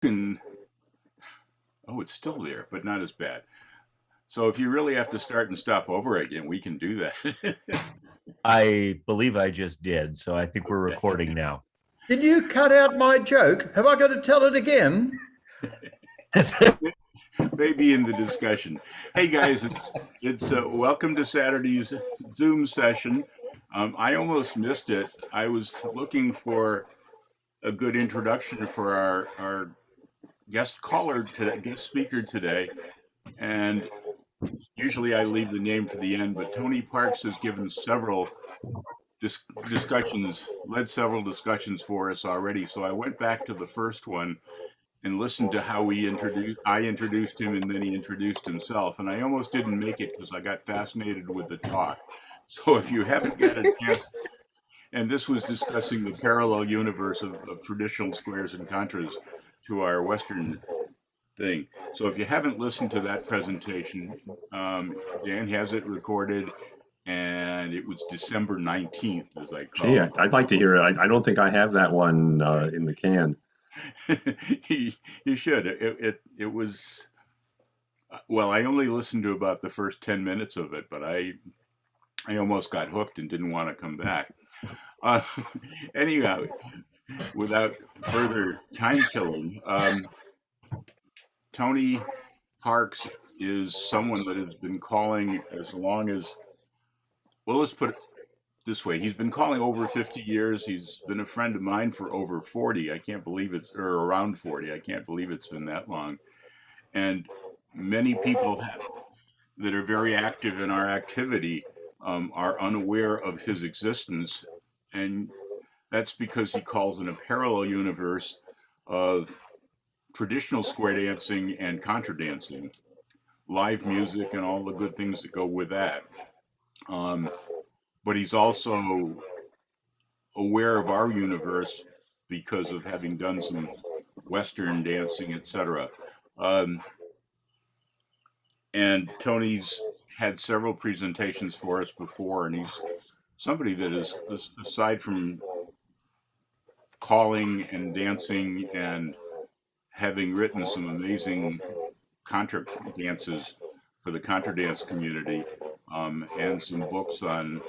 can, oh, it's still there, but not as bad. So if you really have to start and stop over again, we can do that. I believe I just did, so I think we're recording now. Did you cut out my joke? Have I got to tell it again? Maybe in the discussion. Hey guys, it's welcome to Saturday's Zoom session. I almost missed it. I was looking for a good introduction for our guest caller today, guest speaker today, and usually I leave the name for the end. But Tony Parks has given several discussions, led several discussions for us already. So I went back to the first one and listened to how I introduced him, and then he introduced himself. And I almost didn't make it because I got fascinated with the talk. So if you haven't got a chance, and this was discussing the parallel universe of traditional squares and contras to our Western thing. So if you haven't listened to that presentation, Dan has it recorded, and it was December 19th, as I call Yeah, it. I'd like to hear it. I don't think I have that one in the can. You should. It was, well, I only listened to about the first 10 minutes of it, but I almost got hooked and didn't want to come back. Uh, anyhow, without further time killing, Tony Parks is someone that has been calling as long as, well, let's put it this way. He's been calling over 50 years. He's been a friend of mine for over 40. I can't believe it's, or around 40. I can't believe it's been that long. And many people that are very active in our activity are unaware of his existence. And that's because he calls in a parallel universe of traditional square dancing and contra dancing, live music, and all the good things that go with that. But he's also aware of our universe because of having done some Western dancing, etc. And Tony's had several presentations for us before, and he's somebody that is, aside from calling and dancing and having written some amazing contra dances for the contra dance community, and some books on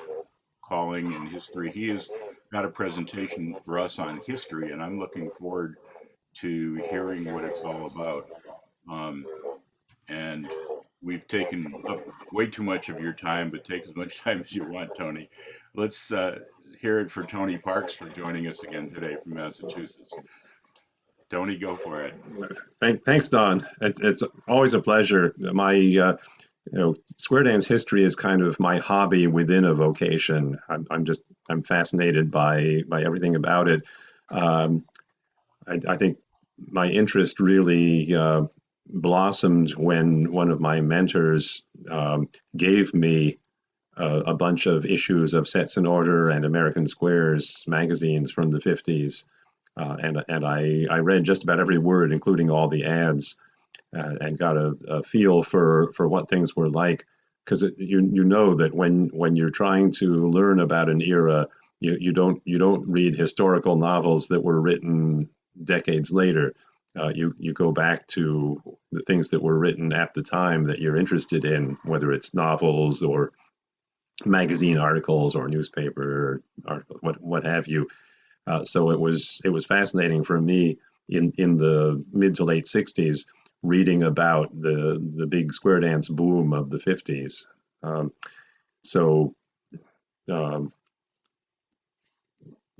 calling and history. He has got a presentation for us on history, and I'm looking forward to hearing what it's all about. And we've taken up way too much of your time, but take as much time as you want, Tony. Let's hear it for Tony Parks for joining us again today from Massachusetts. Tony, go for it. Thanks, Don. It's always a pleasure. My square dance history is kind of my hobby within a vocation. I'm fascinated by everything about it. I think my interest really blossomed when one of my mentors gave me a bunch of issues of Sets in Order and American Squares magazines from the 50s. And I read just about every word, including all the ads, and got a feel for what things were like. Because you know that when you're trying to learn about an era, you don't read historical novels that were written decades later. You go back to the things that were written at the time that you're interested in, whether it's novels or magazine articles or newspaper articles, what have you. So it was fascinating for me in the mid to late 60s reading about the big square dance boom of the 50s. So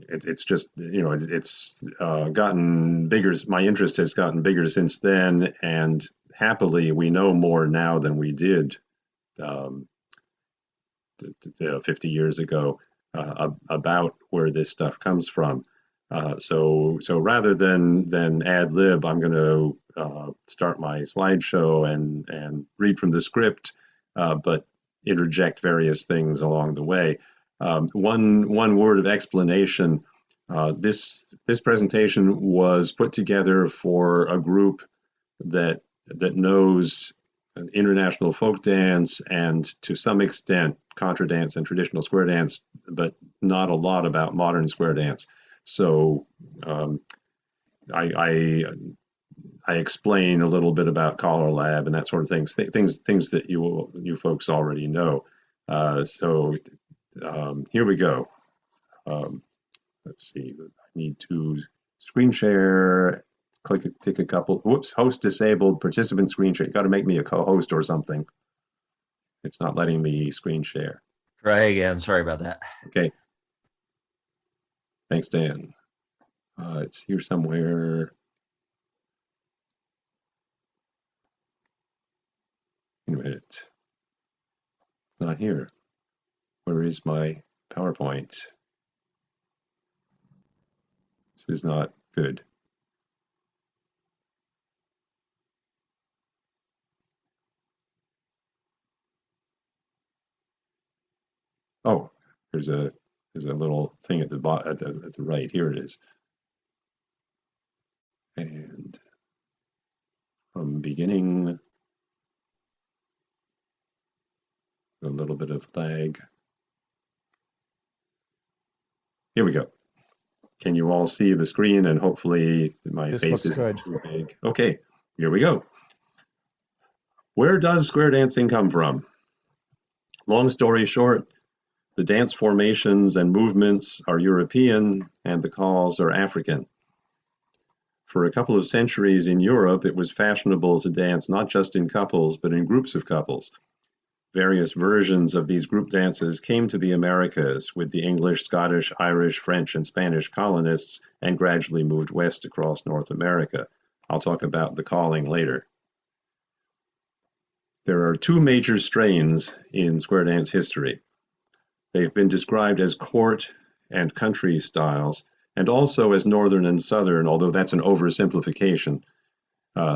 it's just, it's gotten bigger. My interest has gotten bigger since then, and happily we know more now than we did 50 years ago about where this stuff comes from. So rather than ad lib, I'm going to start my slideshow and read from the script, but interject various things along the way. One word of explanation. This presentation was put together for a group that knows international folk dance and to some extent contra dance and traditional square dance, but not a lot about modern square dance. So I I explain a little bit about Collar Lab and that sort of things, things that you folks already know. Here we go. Let's see. I need to screen share. Take a couple. Whoops. Host disabled. Participant screen share. You got to make me a co-host or something. It's not letting me screen share. Try again. Sorry about that. Okay. Thanks, Dan. It's here somewhere. Wait a minute. Not here. Where is my PowerPoint? This is not good. Oh, there's a little thing at the bottom at the right. Here it is. And from beginning, a little bit of lag. Here we go. Can you all see the screen? And hopefully my face is too big. Okay, here we go. Where does square dancing come from? Long story short, the dance formations and movements are European and the calls are African. For a couple of centuries in Europe, it was fashionable to dance not just in couples, but in groups of couples. Various versions of these group dances came to the Americas with the English, Scottish, Irish, French, and Spanish colonists and gradually moved west across North America. I'll talk about the calling later. There are two major strains in square dance history. They've been described as court and country styles, and also as northern and southern, although that's an oversimplification.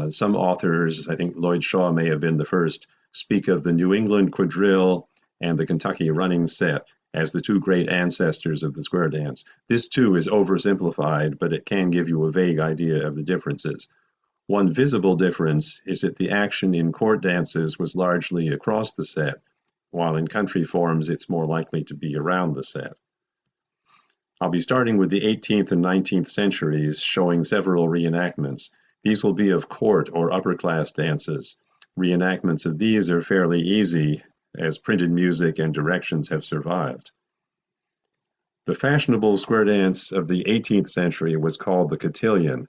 Some authors, I think Lloyd Shaw may have been the first, speak of the New England quadrille and the Kentucky running set as the two great ancestors of the square dance. This too is oversimplified, but it can give you a vague idea of the differences. One visible difference is that the action in court dances was largely across the set, while in country forms it's more likely to be around the set. I'll be starting with the 18th and 19th centuries, showing several reenactments. These will be of court or upper class dances. Reenactments of these are fairly easy, as printed music and directions have survived. The fashionable square dance of the 18th century was called the Cotillion.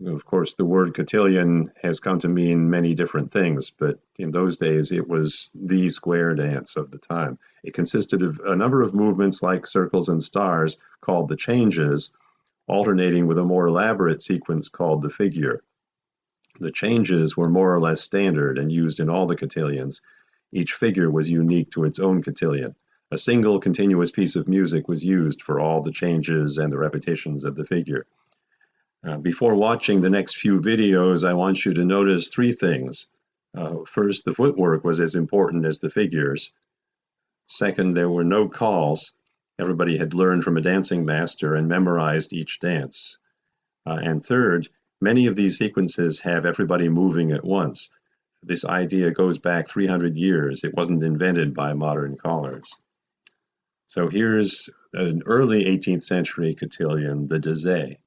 Of course, the word cotillion has come to mean many different things, but in those days it was the square dance of the time. It consisted of a number of movements like circles and stars called the changes, alternating with a more elaborate sequence called the figure. The changes were more or less standard and used in all the cotillions. Each figure was unique to its own cotillion. A single continuous piece of music was used for all the changes and the repetitions of the figure. Before watching the next few videos, I want you to notice three things. First, the footwork was as important as the figures. Second, there were no calls. Everybody had learned from a dancing master and memorized each dance. And third, many of these sequences have everybody moving at once. This idea goes back 300 years. It wasn't invented by modern callers. So here's an early 18th century cotillion, the Danse.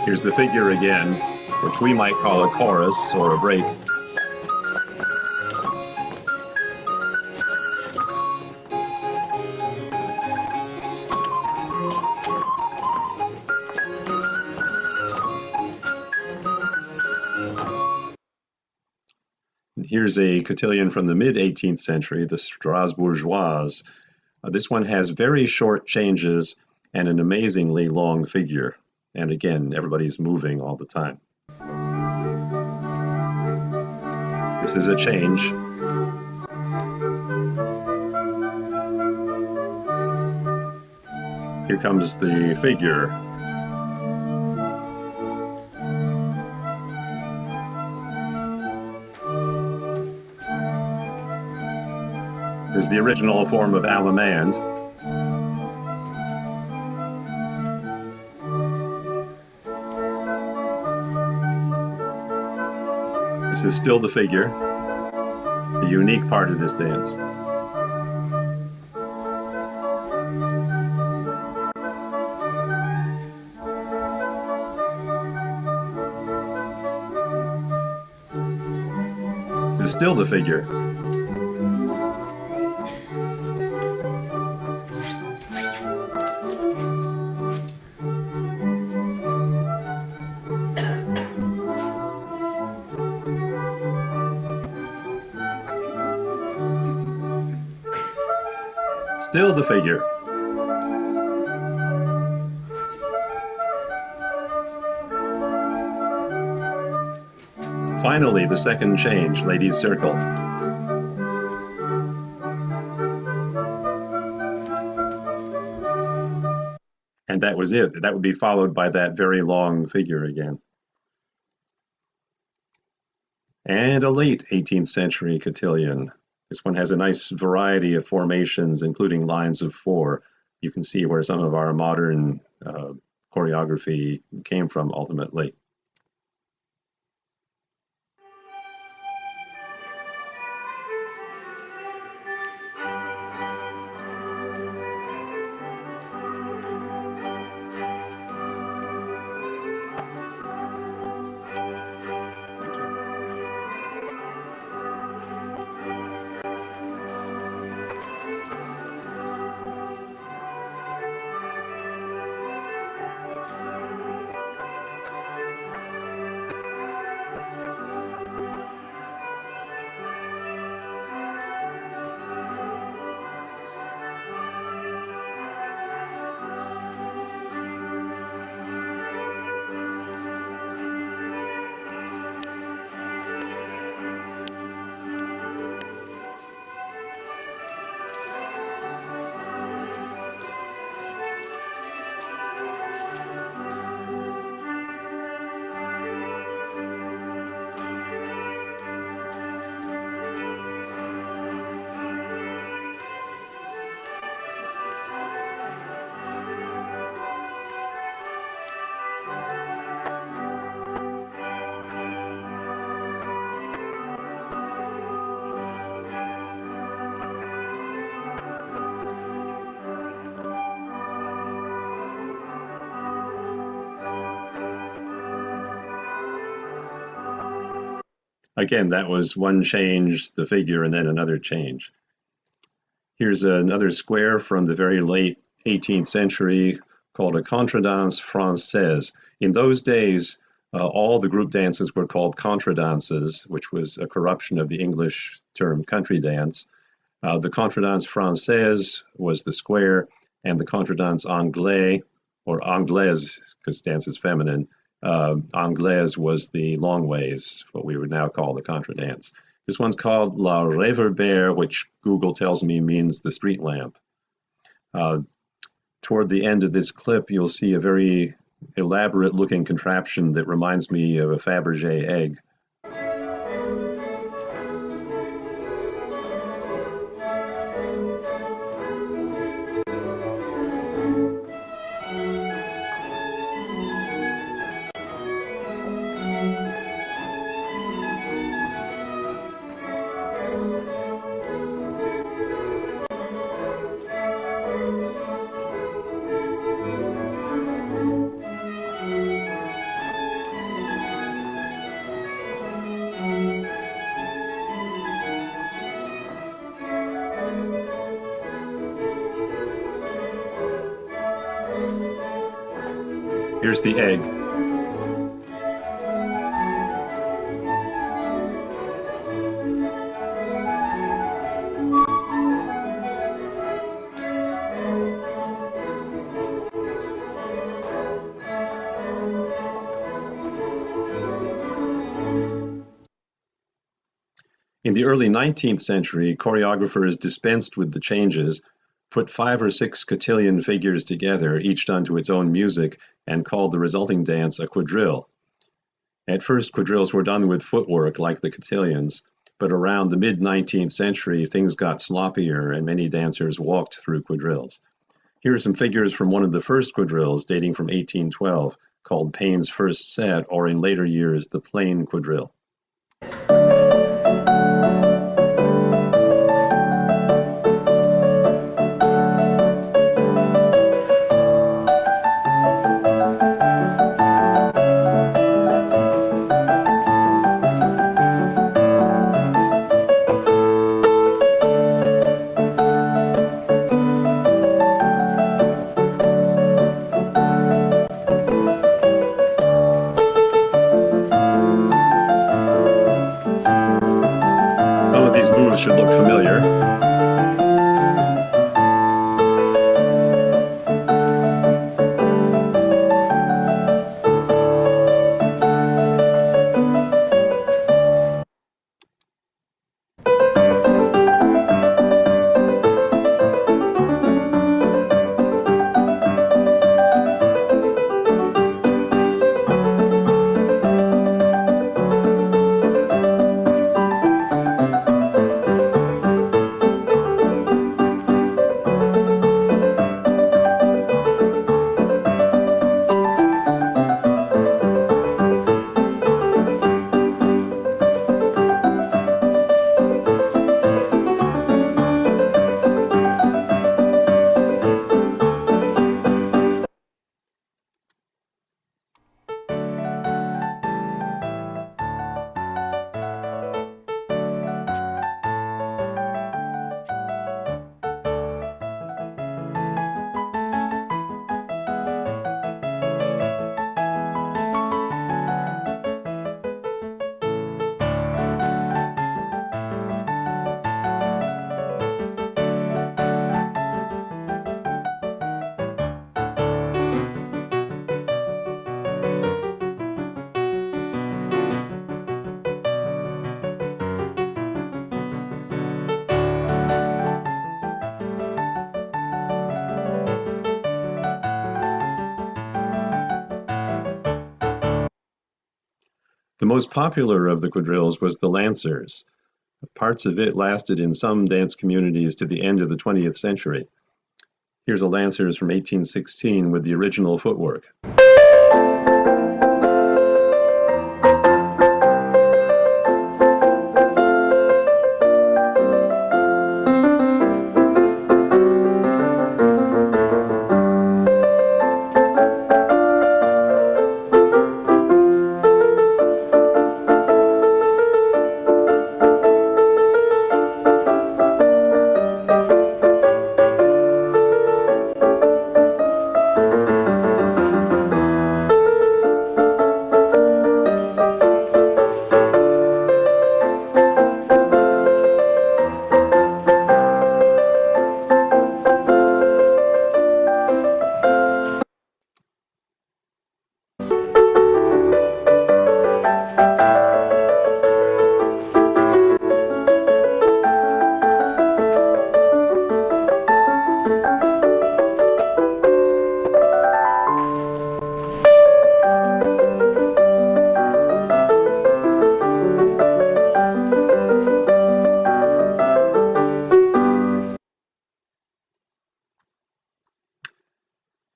Here's the figure again, which we might call a chorus or a break. Here's a cotillion from the mid-18th century, the rasbourgeoise. This one has very short changes and an amazingly long figure. And again, everybody's moving all the time. This is a change. Here comes the figure. This is the original form of allemande. This is still the figure, the unique part of this dance. This is still the figure. Still the figure. Finally, the second change, ladies' circle. And that was it. That would be followed by that very long figure again. And a late 18th century cotillion. This one has a nice variety of formations, including lines of four. You can see where some of our modern choreography came from ultimately. Again, that was one change, the figure, and then another change. Here's another square from the very late 18th century called a contredanse française. In those days, all the group dances were called contradances, which was a corruption of the English term country dance. The contredanse française was the square, and the contredanse anglais, or anglaise, because dance is feminine, anglaise was the Longways, what we would now call the contradance. This one's called la réverbère, which Google tells me means the street lamp. Toward the end of this clip, you'll see a very elaborate looking contraption that reminds me of a Fabergé egg. Here's the egg. In the early 19th century, choreographers dispensed with the changes, put 5 or 6 cotillion figures together, each done to its own music, and called the resulting dance a quadrille. At first, quadrilles were done with footwork like the cotillions, but around the mid-19th century, things got sloppier and many dancers walked through quadrilles. Here are some figures from one of the first quadrilles dating from 1812, called Payne's First Set, or in later years, the Plain Quadrille. Some of these moves should look familiar. The most popular of the quadrilles was the lancers. Parts of it lasted in some dance communities to the end of the 20th century. Here's a lancers from 1816 with the original footwork.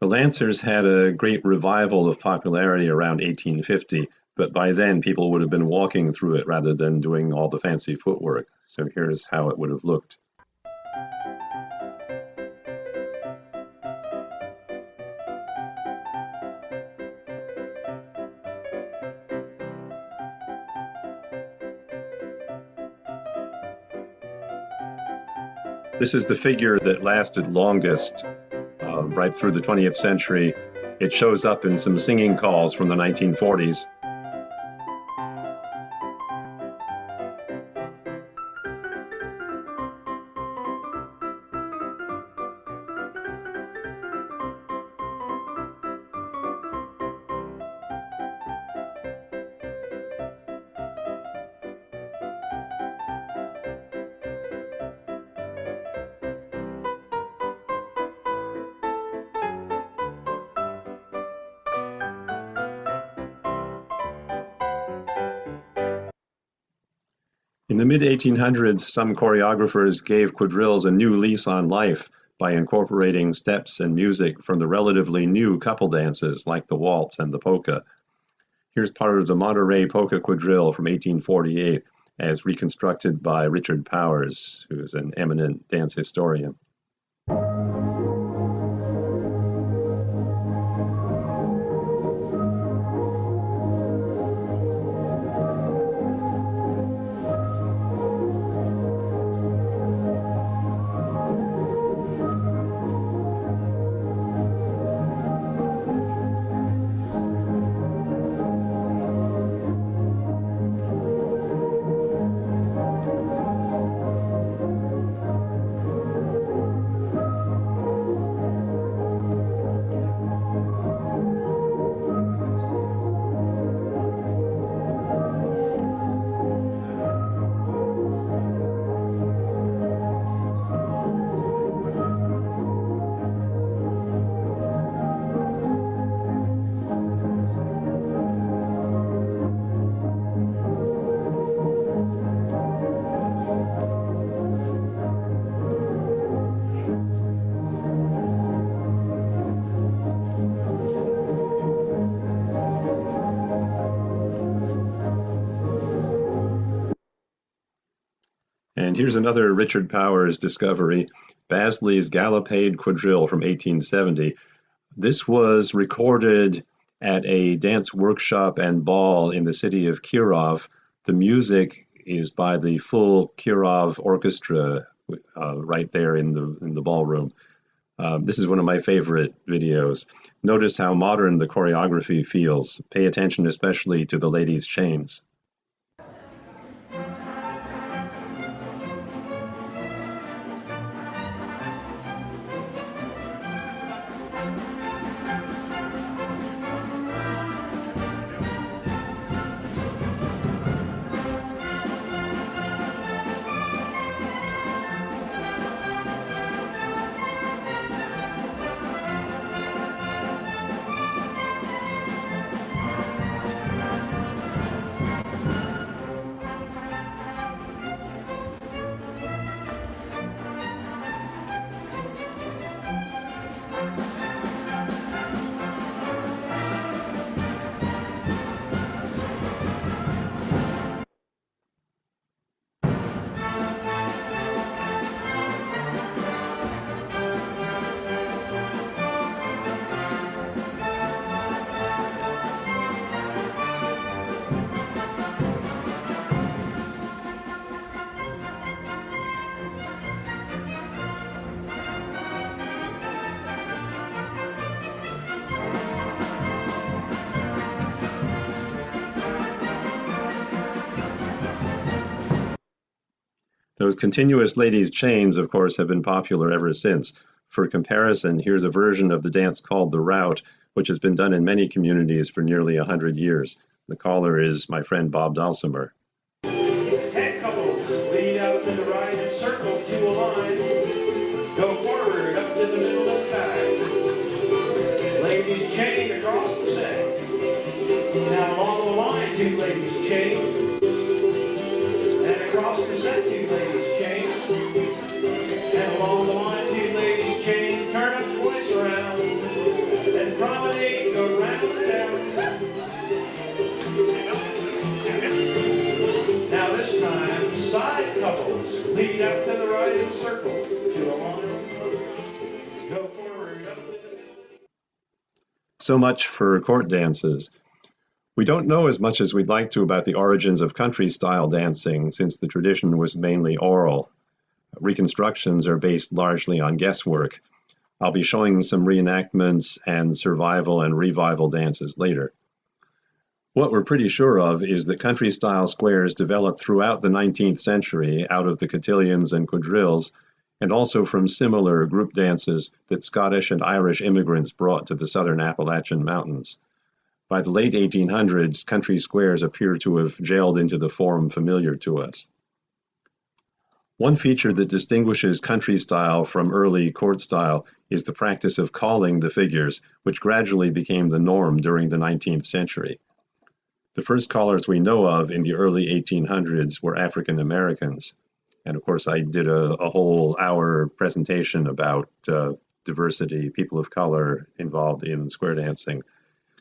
The lancers had a great revival of popularity around 1850, but by then people would have been walking through it rather than doing all the fancy footwork. So here's how it would have looked. This is the figure that lasted longest right through the 20th century. It shows up in some singing calls from the 1940s. In the mid-1800s, some choreographers gave quadrilles a new lease on life by incorporating steps and music from the relatively new couple dances like the waltz and the polka. Here's part of the Monterey Polka Quadrille from 1848 as reconstructed by Richard Powers, who is an eminent dance historian. And here's another Richard Powers discovery, Basley's Galopade Quadrille from 1870. This was recorded at a dance workshop and ball in the city of Kirov. The music is by the full Kirov orchestra right there in the ballroom. This is one of my favorite videos. Notice how modern the choreography feels. Pay attention especially to the ladies' chains. Those continuous ladies' chains, of course, have been popular ever since. For comparison, here's a version of the dance called the rout, which has been done in many communities for nearly 100 years. The caller is my friend Bob Dulcimer. Head couples, lead out to the right and circle to a line. Go forward up to the middle of the back. Ladies chain across the set. Now along the line, two ladies chain. And across the set, two ladies chain. And along the line, two ladies chain. Turn up twice around. And promenade, go round and down. Now this time, side couples, lead up to the right and circle to a line. Go forward up to the middle. So much for court dances. We don't know as much as we'd like to about the origins of country-style dancing, since the tradition was mainly oral. Reconstructions are based largely on guesswork. I'll be showing some reenactments and survival and revival dances later. What we're pretty sure of is that country-style squares developed throughout the 19th century out of the cotillions and quadrilles, and also from similar group dances that Scottish and Irish immigrants brought to the southern Appalachian Mountains. By the late 1800s, country squares appear to have gelled into the form familiar to us. One feature that distinguishes country style from early court style is the practice of calling the figures, which gradually became the norm during the 19th century. The first callers we know of in the early 1800s were African Americans. And of course, I did a whole hour presentation about diversity, people of color involved in square dancing.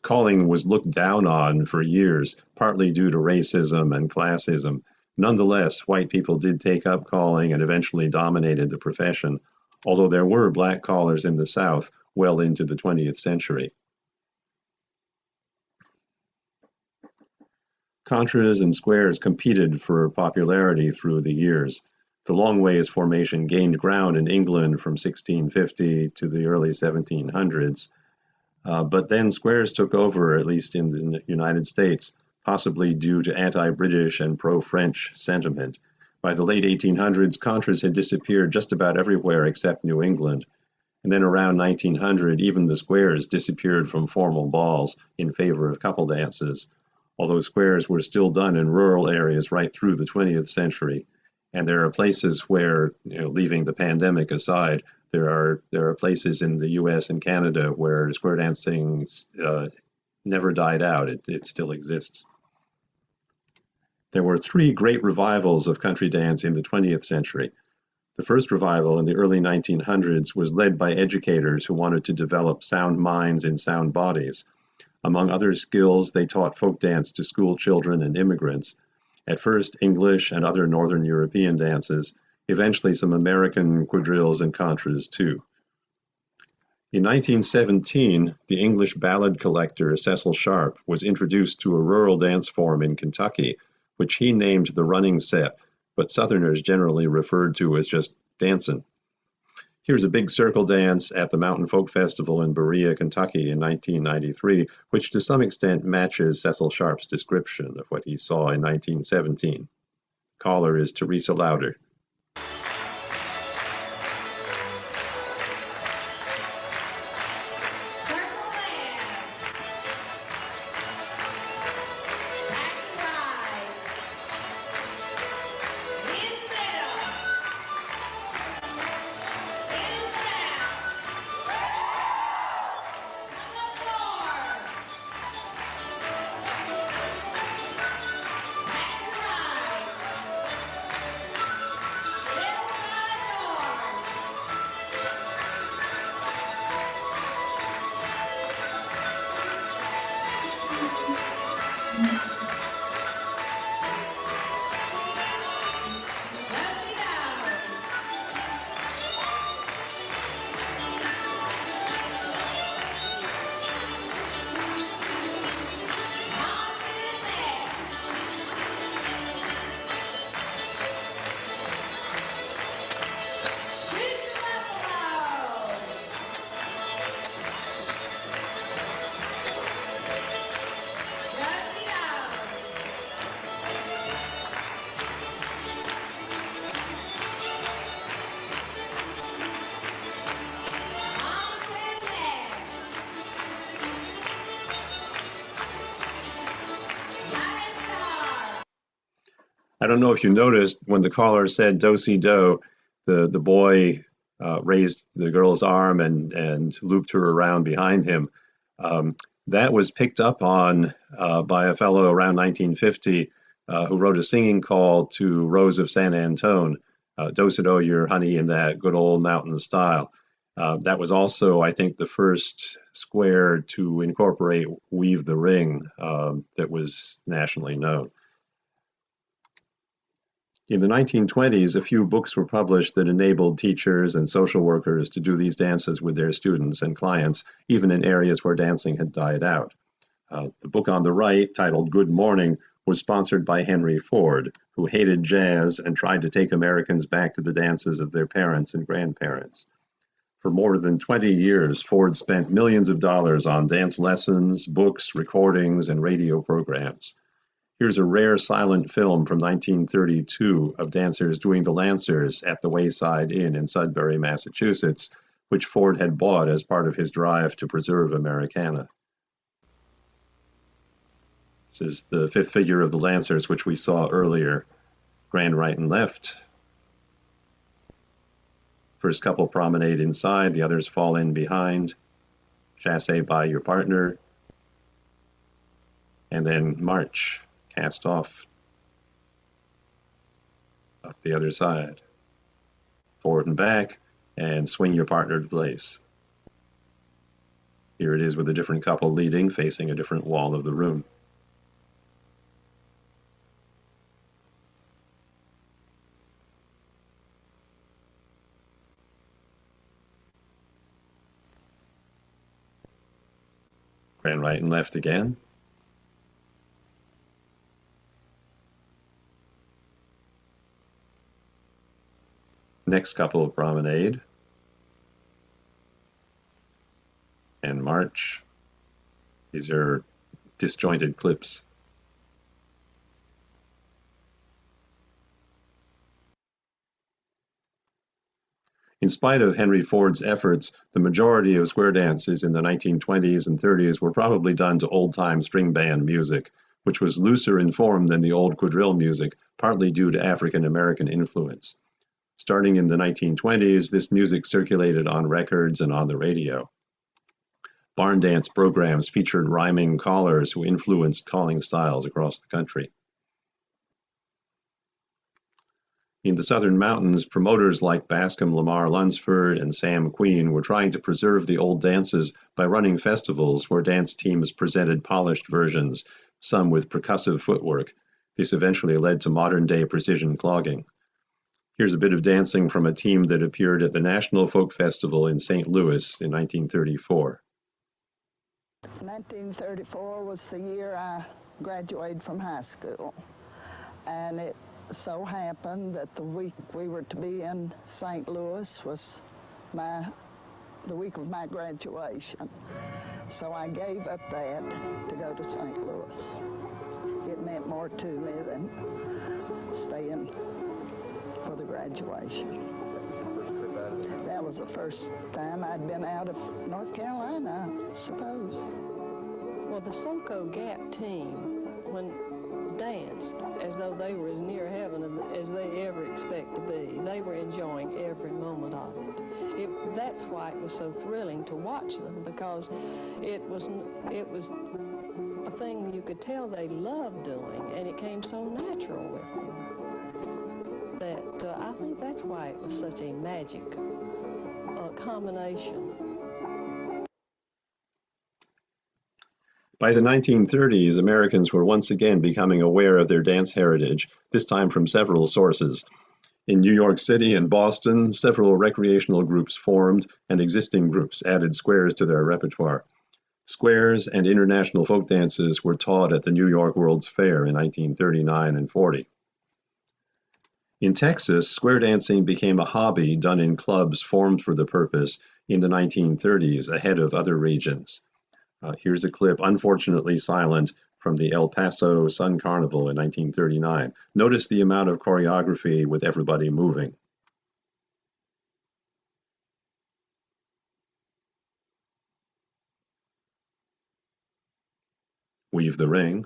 Calling was looked down on for years, partly due to racism and classism. Nonetheless, white people did take up calling and eventually dominated the profession, although there were black callers in the South well into the 20th century. Contras and squares competed for popularity through the years. The Longways formation gained ground in England from 1650 to the early 1700s, but then squares took over, at least in the United States, possibly due to anti-British and pro-French sentiment. By the late 1800s, contras had disappeared just about everywhere except New England. And then around 1900, even the squares disappeared from formal balls in favor of couple dances, although squares were still done in rural areas right through the 20th century. And there are places where, leaving the pandemic aside, there are places in the US and Canada where square dancing never died out. It still exists. There were three great revivals of country dance in the 20th century. The first revival in the early 1900s was led by educators who wanted to develop sound minds in sound bodies. Among other skills, they taught folk dance to school children and immigrants. At first, English and other Northern European dances, eventually some American quadrilles and contras too. In 1917, the English ballad collector Cecil Sharp was introduced to a rural dance form in Kentucky, which he named the running set, but Southerners generally referred to as just dancin'. Here's a big circle dance at the Mountain Folk Festival in Berea, Kentucky in 1993, which to some extent matches Cecil Sharp's description of what he saw in 1917. Caller is Teresa Lauder. I don't know if you noticed when the caller said do-si-do, the boy raised the girl's arm and looped her around behind him. That was picked up on by a fellow around 1950 who wrote a singing call to Rose of San Antone, do-si-do your honey in that good old mountain style. That was also, I think, the first square to incorporate Weave the Ring that was nationally known. In the 1920s, a few books were published that enabled teachers and social workers to do these dances with their students and clients, even in areas where dancing had died out. The book on the right, titled Good Morning, was sponsored by Henry Ford, who hated jazz and tried to take Americans back to the dances of their parents and grandparents. For more than 20 years, Ford spent millions of dollars on dance lessons, books, recordings, and radio programs. Here's a rare silent film from 1932 of dancers doing the Lancers at the Wayside Inn in Sudbury, Massachusetts, which Ford had bought as part of his drive to preserve Americana. This is the fifth figure of the Lancers, which we saw earlier. Grand right and left. First couple promenade inside, the others fall in behind. Chassé by your partner. and then march, cast off, up the other side, forward and back, and swing your partner to place. Here it is with a different couple leading, facing a different wall of the room. Grand right and left again. Next couple of promenade. And march. These are disjointed clips. In spite of Henry Ford's efforts, the majority of square dances in the 1920s and 30s were probably done to old-time string band music, which was looser in form than the old quadrille music, partly due to African-American influence. Starting in the 1920s, this music circulated on records and on the radio. Barn dance programs featured rhyming callers who influenced calling styles across the country. In the Southern Mountains, promoters like Bascom Lamar Lunsford and Sam Queen were trying to preserve the old dances by running festivals where dance teams presented polished versions, some with percussive footwork. This eventually led to modern-day precision clogging. Here's a bit of dancing from a team that appeared at the National Folk Festival in St. Louis in 1934. 1934 was the year I graduated from high school, and it so happened that the week we were to be in St. Louis was the week of my graduation. So I gave up that to go to St. Louis. It meant more to me than staying for the graduation. That was the first time I'd been out of North Carolina, I suppose. Well, the Soco Gap team, when danced as though they were as near heaven as they ever expect to be. They were enjoying every moment of it. That's why it was so thrilling to watch them, because it was a thing you could tell they loved doing, and it came so natural with them that I think that's why it was such a magic combination. By the 1930s, Americans were once again becoming aware of their dance heritage, this time from several sources. In New York City and Boston, several recreational groups formed, and existing groups added squares to their repertoire. Squares and international folk dances were taught at the New York World's Fair in 1939 and 40. In Texas, square dancing became a hobby done in clubs formed for the purpose in the 1930s, ahead of other regions. Here's a clip, unfortunately silent, from the El Paso Sun Carnival in 1939. Notice the amount of choreography with everybody moving. Weave the ring.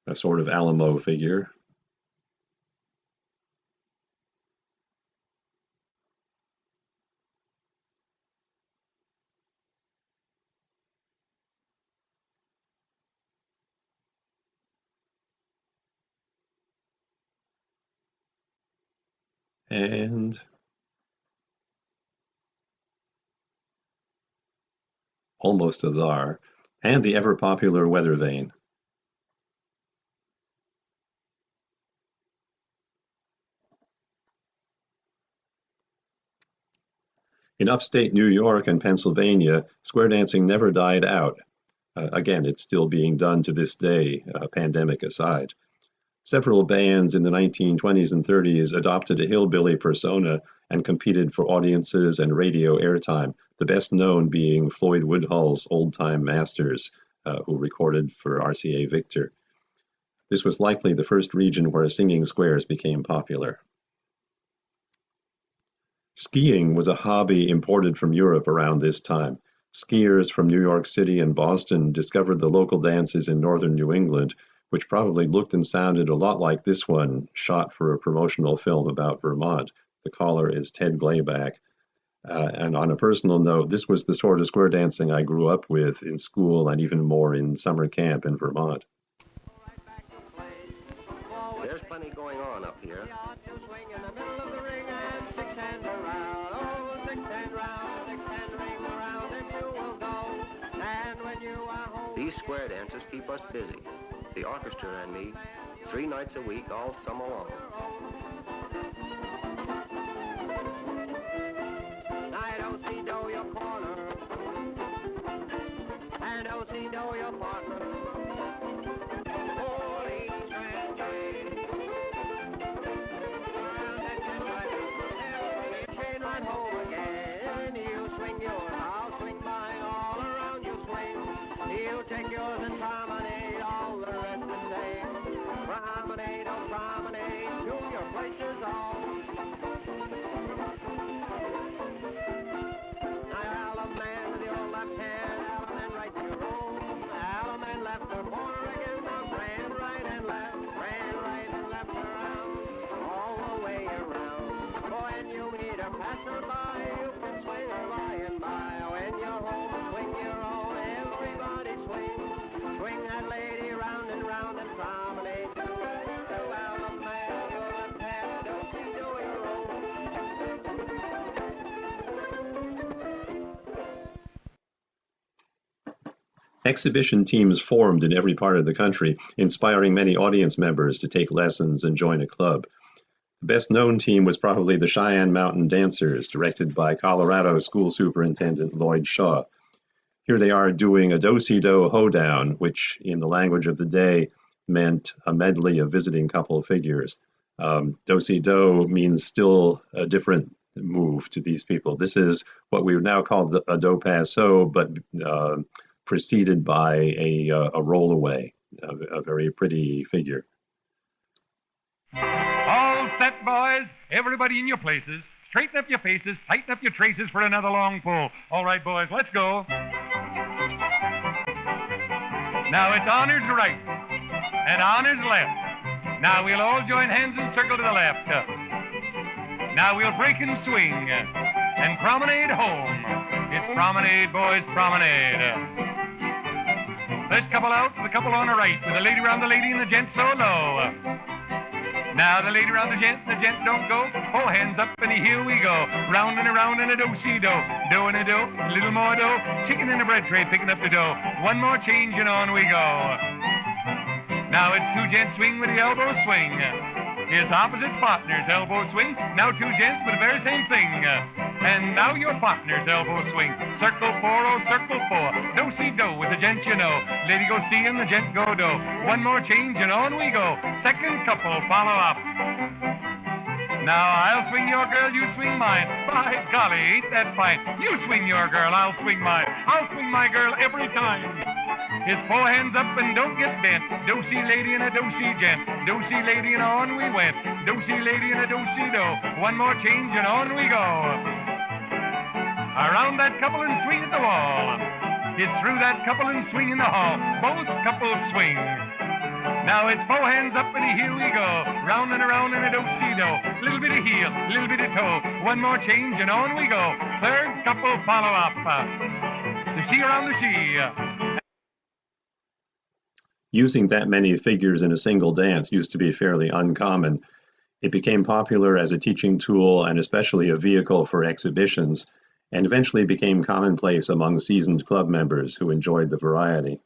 A sort of Alamo figure. And almost a thar, and the ever-popular weather vane. In upstate New York and Pennsylvania, square dancing never died out. Again, it's still being done to this day, pandemic aside. Several bands in the 1920s and 30s adopted a hillbilly persona and competed for audiences and radio airtime, the best known being Floyd Woodhull's Old Time Masters, who recorded for RCA Victor. This was likely the first region where singing squares became popular. Skiing was a hobby imported from Europe around this time. Skiers from New York City and Boston discovered the local dances in northern New England, which probably looked and sounded a lot like this one, shot for a promotional film about Vermont. The caller is Ted Glayback. And on a personal note, this was the sort of square dancing I grew up with in school and even more in summer camp in Vermont. There's plenty going on up here. These square dances keep us busy, the orchestra and me, 3 nights a week all summer long. I don't see do your corner, I don't see do your partner. Right home again, you swing yours, I'll swing mine, all around you swing. You take yours and promenade all the rest of the day. Promenade, oh promenade, to your places all. Now, Alopman with your left hand, Alopman right to your room. Alopman left the corner again, now grand right and left around, all the way around. When you meet a passerby, you can swing her by and by. When you're home, swing your own, everybody swing. Swing that lady round and promenade. Do Alopman, your left hand, don't be doing your own. Exhibition teams formed in every part of the country, inspiring many audience members to take lessons and join a club. The best-known team was probably the Cheyenne Mountain Dancers, directed by Colorado School Superintendent Lloyd Shaw. Here they are doing a do-si-do hoedown, which in the language of the day meant a medley of visiting couple figures. Do-si-do means still a different move to these people. This is what we would now call a do paso, but preceded by a rollaway, a very pretty figure. All set, boys. Everybody in your places. Straighten up your faces, tighten up your traces for another long pull. All right, boys, let's go. Now it's honors right and honors left. Now we'll all join hands and circle to the left. Now we'll break and swing and promenade home. It's promenade, boys, promenade. This couple out, the couple on the right, with the lady round the lady and the gent so low. Now the lady round the gent don't go. Oh, hands up and here we go. Round and around in a do-si-do. Do and a do, a little more do. Chicken in a bread tray picking up the dough. One more change and on we go. Now it's 2 gents swing with the elbow swing. It's opposite partners elbow swing. Now 2 gents with the very same thing. And now your partner's elbow swing. Circle 4, oh, circle 4. Do-si-do with the gent you know. Lady go see and the gent go do. One more change and on we go. Second couple follow up. Now I'll swing your girl, you swing mine. By golly, ain't that fine? You swing your girl, I'll swing mine. I'll swing my girl every time. It's 4 hands up and don't get bent. Do-si lady and a do-si gent. Do-si lady and on we went. Do-si lady and a do-si-do. One more change and on we go. Around that couple and swing at the wall. It's through that couple and swing in the hall. Both couples swing. Now it's 4 hands up and here we go. Round and around in a do-si-do. Little bit of heel, little bit of toe. One more change and on we go. Third couple follow up. The she around the she. Using that many figures in a single dance used to be fairly uncommon. It became popular as a teaching tool and especially a vehicle for exhibitions, and eventually became commonplace among seasoned club members who enjoyed the variety.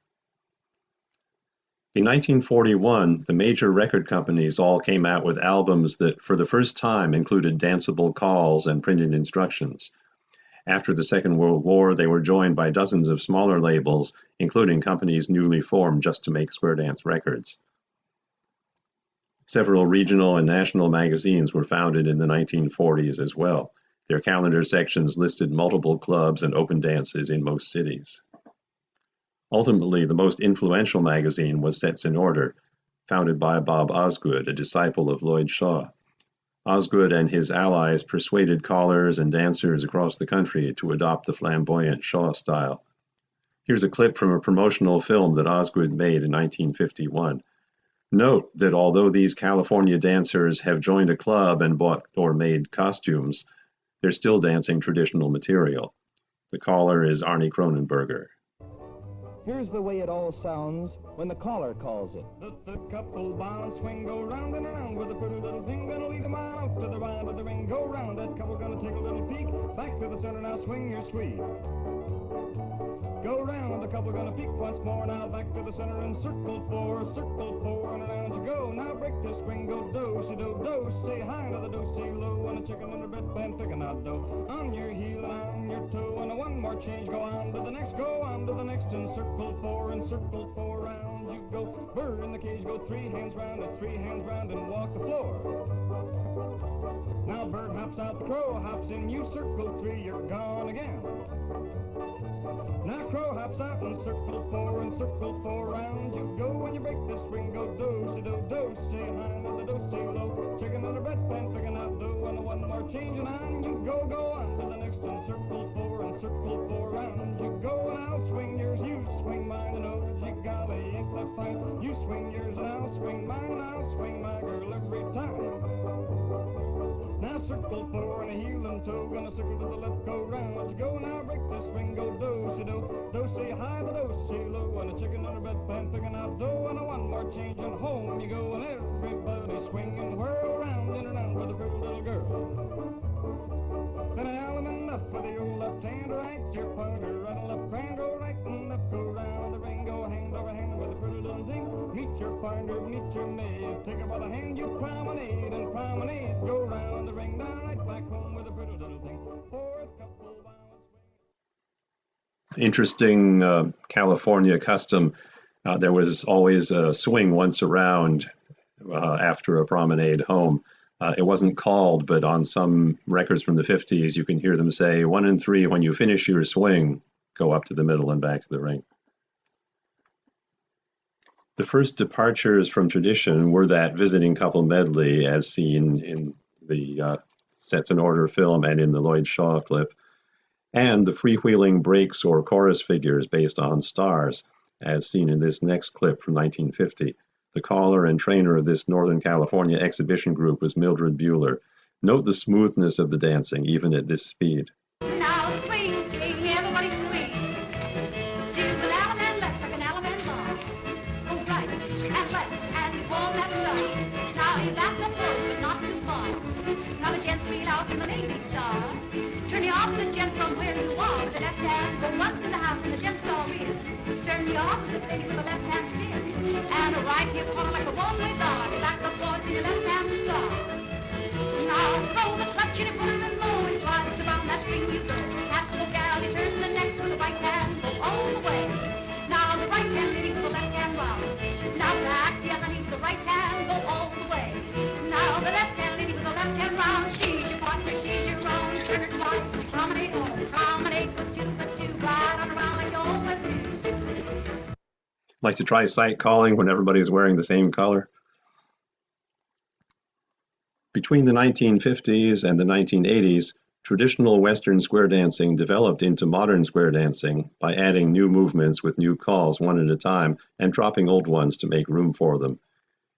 In 1941, the major record companies all came out with albums that for the first time included danceable calls and printed instructions. After the Second World War, they were joined by dozens of smaller labels, including companies newly formed just to make square dance records. Several regional and national magazines were founded in the 1940s as well. Their calendar sections listed multiple clubs and open dances in most cities. Ultimately, the most influential magazine was Sets in Order, founded by Bob Osgood, a disciple of Lloyd Shaw. Osgood and his allies persuaded callers and dancers across the country to adopt the flamboyant Shaw style. Here's a clip from a promotional film that Osgood made in 1951. Note that although these California dancers have joined a club and bought or made costumes, they're still dancing traditional material. The caller is Arnie Cronenberger. Here's the way it all sounds when the caller calls it. The couple bounce, swing, go round and around with a pretty little thing. Gonna lead 'em on out to the right of the ring. Go round, that couple gonna take a little peek. Back to the center, now swing your sweep. Go round, the couple gonna peek once more. Now back to the center and circle four, and around you go. Now break the swing, go do-si-do-do. Say hi to the do-si-lo, and a chicken in the bedpan picking out dough. On your heel and on your toe, and a one more change. Go on to the next, and circle four, round you go. Bird in the cage, go three hands round, it's three hands round, and walk the floor. Now bird hops out, the crow hops in, you circle three, you're gone again. Now crow hops out and circle four, round you go. When you break the spring, go do-si-do-do. Say hi to the do-si-lo. Chicken in the breadpan, picking out dough, and one more change, and on you go. Go on to the next, and circle four, round you go. And I'll swing yours, you swing mine, and oh, gee golly, ain't that fine? You swing yours, and I'll swing mine, and I'll swing my girl every time. Now circle four and a heel and toe, gonna circle to the left, go round you go. Now break the swing, go do-si-do. Do-si high, the do-si-low, and a chicken in a bedpan picking out dough, and a one more change, and home you go, and everybody swing and whirl round and around with a pretty little girl. Then an element up for the old left hand, right your partner, right and left, grand, go right and left, go round the ring, go hand over hand with a pretty little thing. Meet your partner, meet your maid, take her by the hand, you promenade and promenade, go round the ring, down right back home with a pretty little thing. Fourth couple bounce. Interesting California custom. There was always a swing once around after a promenade home. It wasn't called, but on some records from the 50s, you can hear them say 1 and 3, when you finish your swing, go up to the middle and back to the ring. The first departures from tradition were that visiting couple medley as seen in the Sets in Order film and in the Lloyd Shaw clip, and the freewheeling breaks or chorus figures based on stars, as seen in this next clip from 1950. The caller and trainer of this Northern California exhibition group was Mildred Buhler. Note the smoothness of the dancing, even at this speed. Now swing, swing, everybody swing. Do an element left like an element right. Go right and left and pull that side. Now he's at the post, not too far. Now the gents wheel out to the Navy Star. Turn the opposite gent from where you are with the left hand. Go once in the house and the gent star in. Turn the opposite face with the left hand spin. And a right hip corner like a one-way dog. Back up boys in your left hand star. Now throw the clutch in your foot and low. It's twice around that string you go. Pass the gal, you turn the next with the right hand. Go all the way. Now the right hand leading to the left hand round. Now back the other knee to the right hand. Go all the way. Now the left hand leading to the left hand round. She's your partner, she's your own. Turn it right. Promenade home. Promenade for two. Ride on around like you always do. Like to try sight calling when everybody's wearing the same color? Between the 1950s and the 1980s, traditional Western square dancing developed into modern square dancing by adding new movements with new calls one at a time and dropping old ones to make room for them.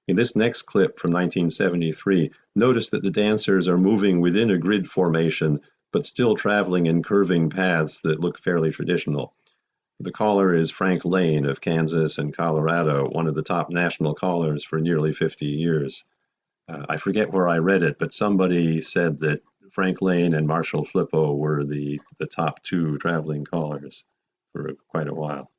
In this next clip from 1973, notice that the dancers are moving within a grid formation, but still traveling in curving paths that look fairly traditional. The caller is Frank Lane of Kansas and Colorado, one of the top national callers for nearly 50 years. I forget where I read it, but somebody said that Frank Lane and Marshall Flippo were the top two traveling callers for quite a while.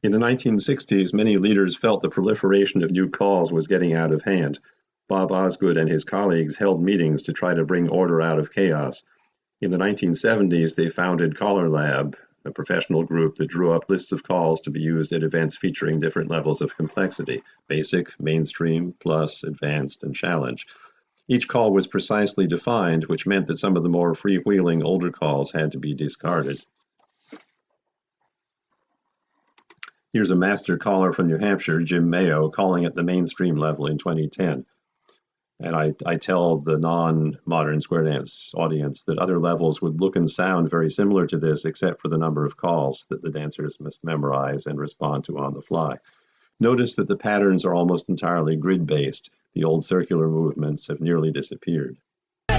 In the 1960s, many leaders felt the proliferation of new calls was getting out of hand. Bob Osgood and his colleagues held meetings to try to bring order out of chaos. In the 1970s, they founded Caller Lab, a professional group that drew up lists of calls to be used at events featuring different levels of complexity: basic, mainstream, plus, advanced, and challenge. Each call was precisely defined, which meant that some of the more freewheeling older calls had to be discarded. Here's a master caller from New Hampshire, Jim Mayo, calling at the mainstream level in 2010. And I tell the non-modern square dance audience that other levels would look and sound very similar to this, except for the number of calls that the dancers must memorize and respond to on the fly. Notice that the patterns are almost entirely grid-based. The old circular movements have nearly disappeared. Hey,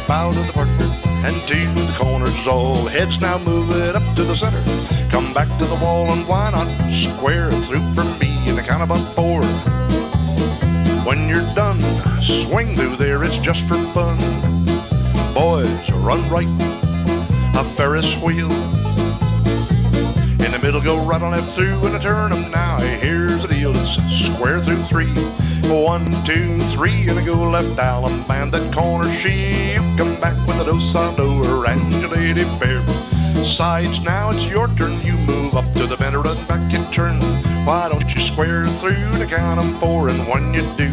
bow to the partner and to the corners all. Heads now move it up to the center. Come back to the wall and why not square through for me in a count about 4. When you're done, swing through there, it's just for fun. Boys, run right, a Ferris wheel. In the middle, go right on left through and turn them now. Here's the deal, it's square through 3. 1, 2, 3, and I go left, Allen, and that corner she. You come back with a do-sa-do and your lady fair. Sides, now it's your turn. You move up to the bender and back you turn. Why don't you square through to count them 4, and when you do,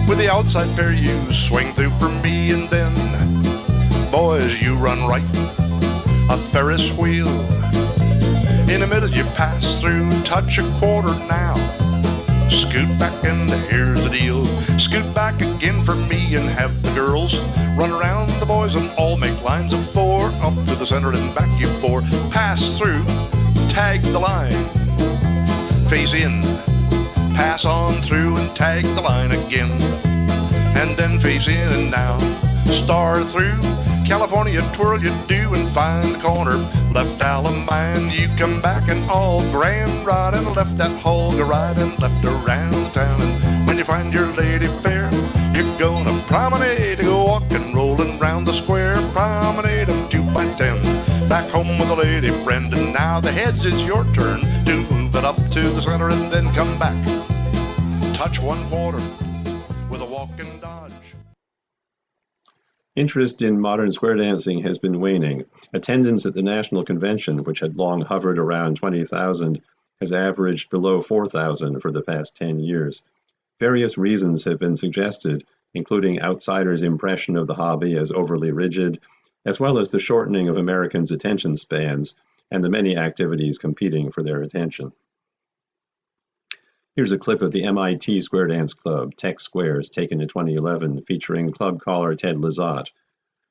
with the outside pair you swing through for me, and then, boys, you run right, a Ferris wheel. In the middle you pass through, touch a quarter now. Scoot back and here's the deal. Scoot back again for me and have the girls run around the boys and all make lines of 4. Up to the center and back you 4. Pass through, tag the line. Face in, pass on through and tag the line again. And then face in and now star through. California twirl you do and find the corner. Left Allemande, you come back and all grand. Right and left that hole, go right and left around the town. And when you find your lady fair, you're gonna promenade, go walking, rolling round the square. Promenade them 2 by 10, back home with a lady friend. And now the heads, it's your turn to move it up to the center and then come back. Touch 1 quarter with a walk and dodge. Interest in modern square dancing has been waning. Attendance at the National Convention, which had long hovered around 20,000, has averaged below 4,000 for the past 10 years. Various reasons have been suggested, including outsiders' impression of the hobby as overly rigid, as well as the shortening of Americans' attention spans and the many activities competing for their attention. Here's a clip of the MIT Square Dance Club, Tech Squares, taken in 2011, featuring club caller Ted Lizotte.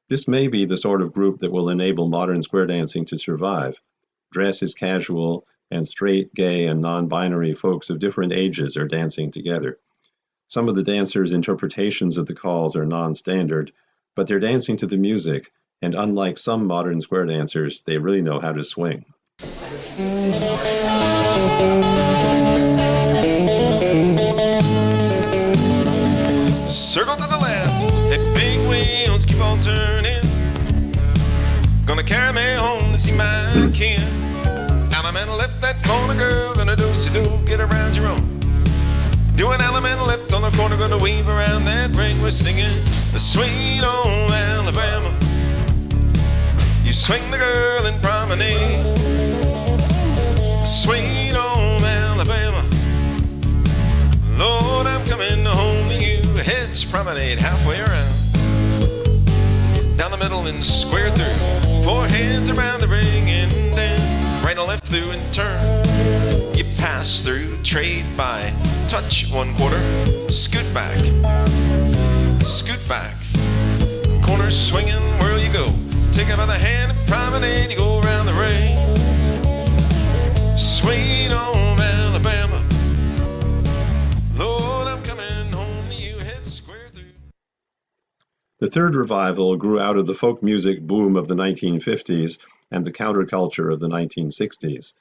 This may be the sort of group that will enable modern square dancing to survive. Dress is casual, and straight, gay, and non-binary folks of different ages are dancing together. Some of the dancers' interpretations of the calls are non-standard, but they're dancing to the music, and unlike some modern square dancers, they really know how to swing. Circle to the left, hey, big wheels keep on turning. Gonna carry me home to see my kin. Element left that corner, girl, gonna do-si-do, get around your own. Do an element left on the corner, gonna weave around that ring. We're singing the sweet old Alabama. You swing the girl and promenade. The sweet old Alabama. Lord, I'm coming home to you. Heads promenade halfway around. Down the middle and square through. 4 hands around the ring and then right and left through and turn. You pass through, trade by, touch 1 quarter, scoot back. Scoot back. Corner swinging, where you go. Take it by the hand and promenade, you go around the ring. Sweet home Alabama. Lord, I'm coming home to you, head square through. The third revival grew out of the folk music boom of the 1950s and the counterculture of the 1960s.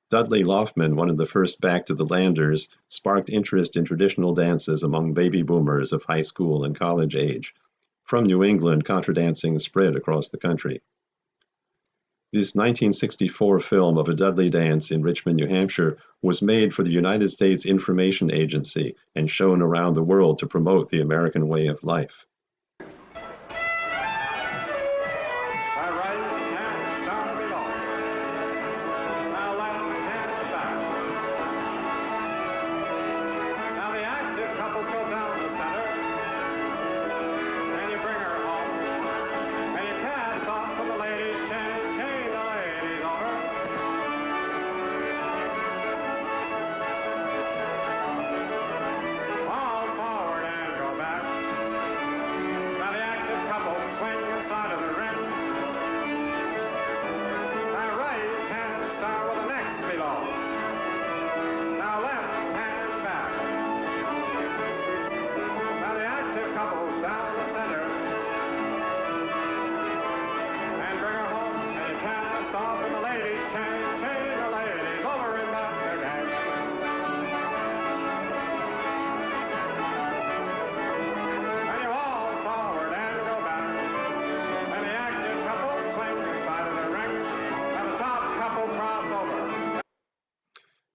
Dudley Laufman, one of the first back to the landers, sparked interest in traditional dances among baby boomers of high school and college age. From New England, contra dancing spread across the country. This 1964 film of a Dudley dance in Richmond, New Hampshire, was made for the United States Information Agency and shown around the world to promote the American way of life.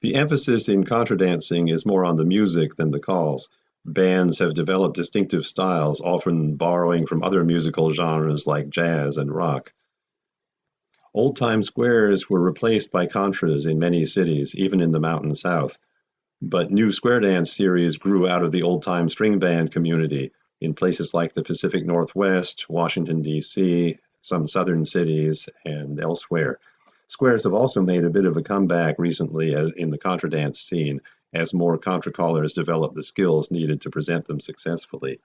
The emphasis in contradancing is more on the music than the calls. Bands have developed distinctive styles, often borrowing from other musical genres like jazz and rock. Old-time squares were replaced by contras in many cities, even in the Mountain South. But new square dance series grew out of the old-time string band community in places like the Pacific Northwest, Washington, D.C., some southern cities, and elsewhere. Squares have also made a bit of a comeback recently in the contradance scene as more contra-callers develop the skills needed to present them successfully.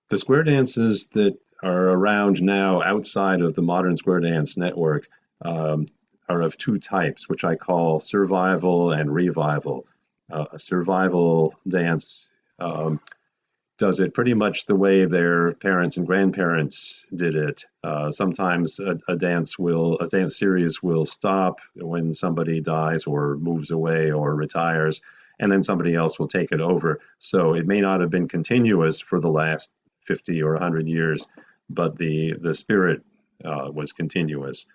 The square dances that are around now outside of the modern square dance network are of two types, which I call survival and revival. A survival dance does it pretty much the way their parents and grandparents did it. Sometimes a dance series will stop when somebody dies or moves away or retires, and then somebody else will take it over. So it may not have been continuous for the last 50 or 100 years, but the spirit was continuous.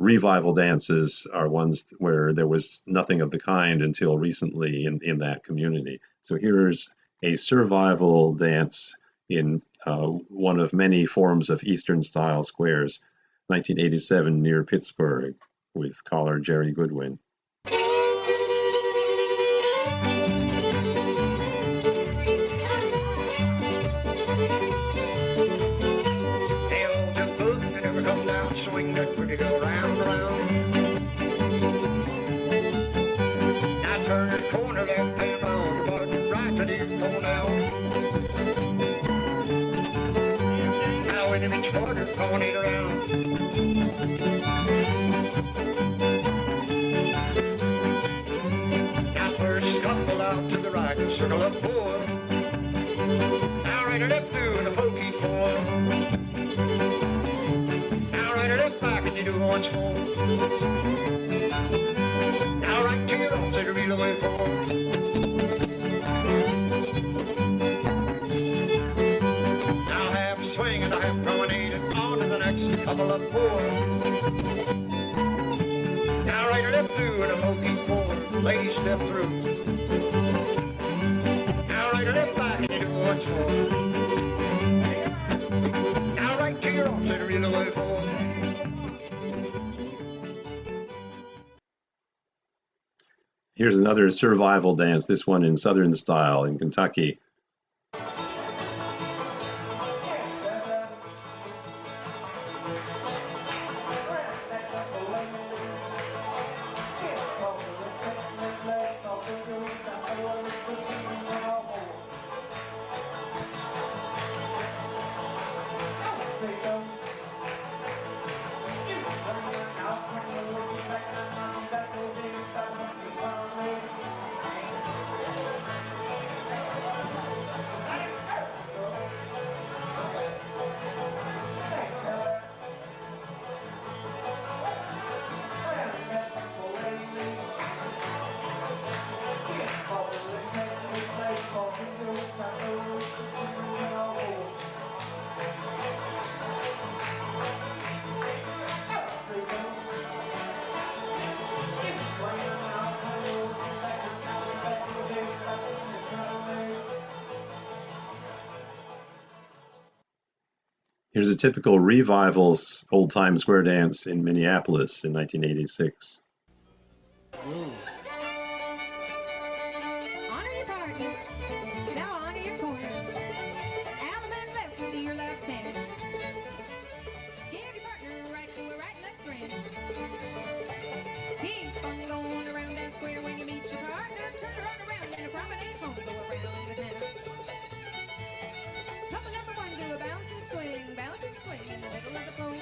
Revival dances are ones where there was nothing of the kind until recently in that community. So here's a survival dance in one of many forms of Eastern style squares, 1987 near Pittsburgh, with caller Jerry Goodwin. Swing that pretty girl round and round. Now turn the corner left hand on the button right to the going down. Now in each quarter, going it around. Now first scuffle out to the right and circle up four. Now right and left through the pokey four. Left back and you do once more. Now right to your off, say the real way forward. Now half swing and a half promenade and on to the next couple of four. Now right and left through and a pokey forward. Ladies step through. Now right and left back and you do once more. Now right to your off, say the real way forward. Here's another survival dance, this one in Southern style in Kentucky. Here's a typical revival's old-time square dance in Minneapolis in 1986. Honor your partner. Now honor your corner. Alabama left with your left hand. Give your partner right to a right left grin. Keep on going around that square when you meet your partner. Turn her on around in a promenade home. Go around the town. Couple number one, do a bounce and swing in the middle of the floor.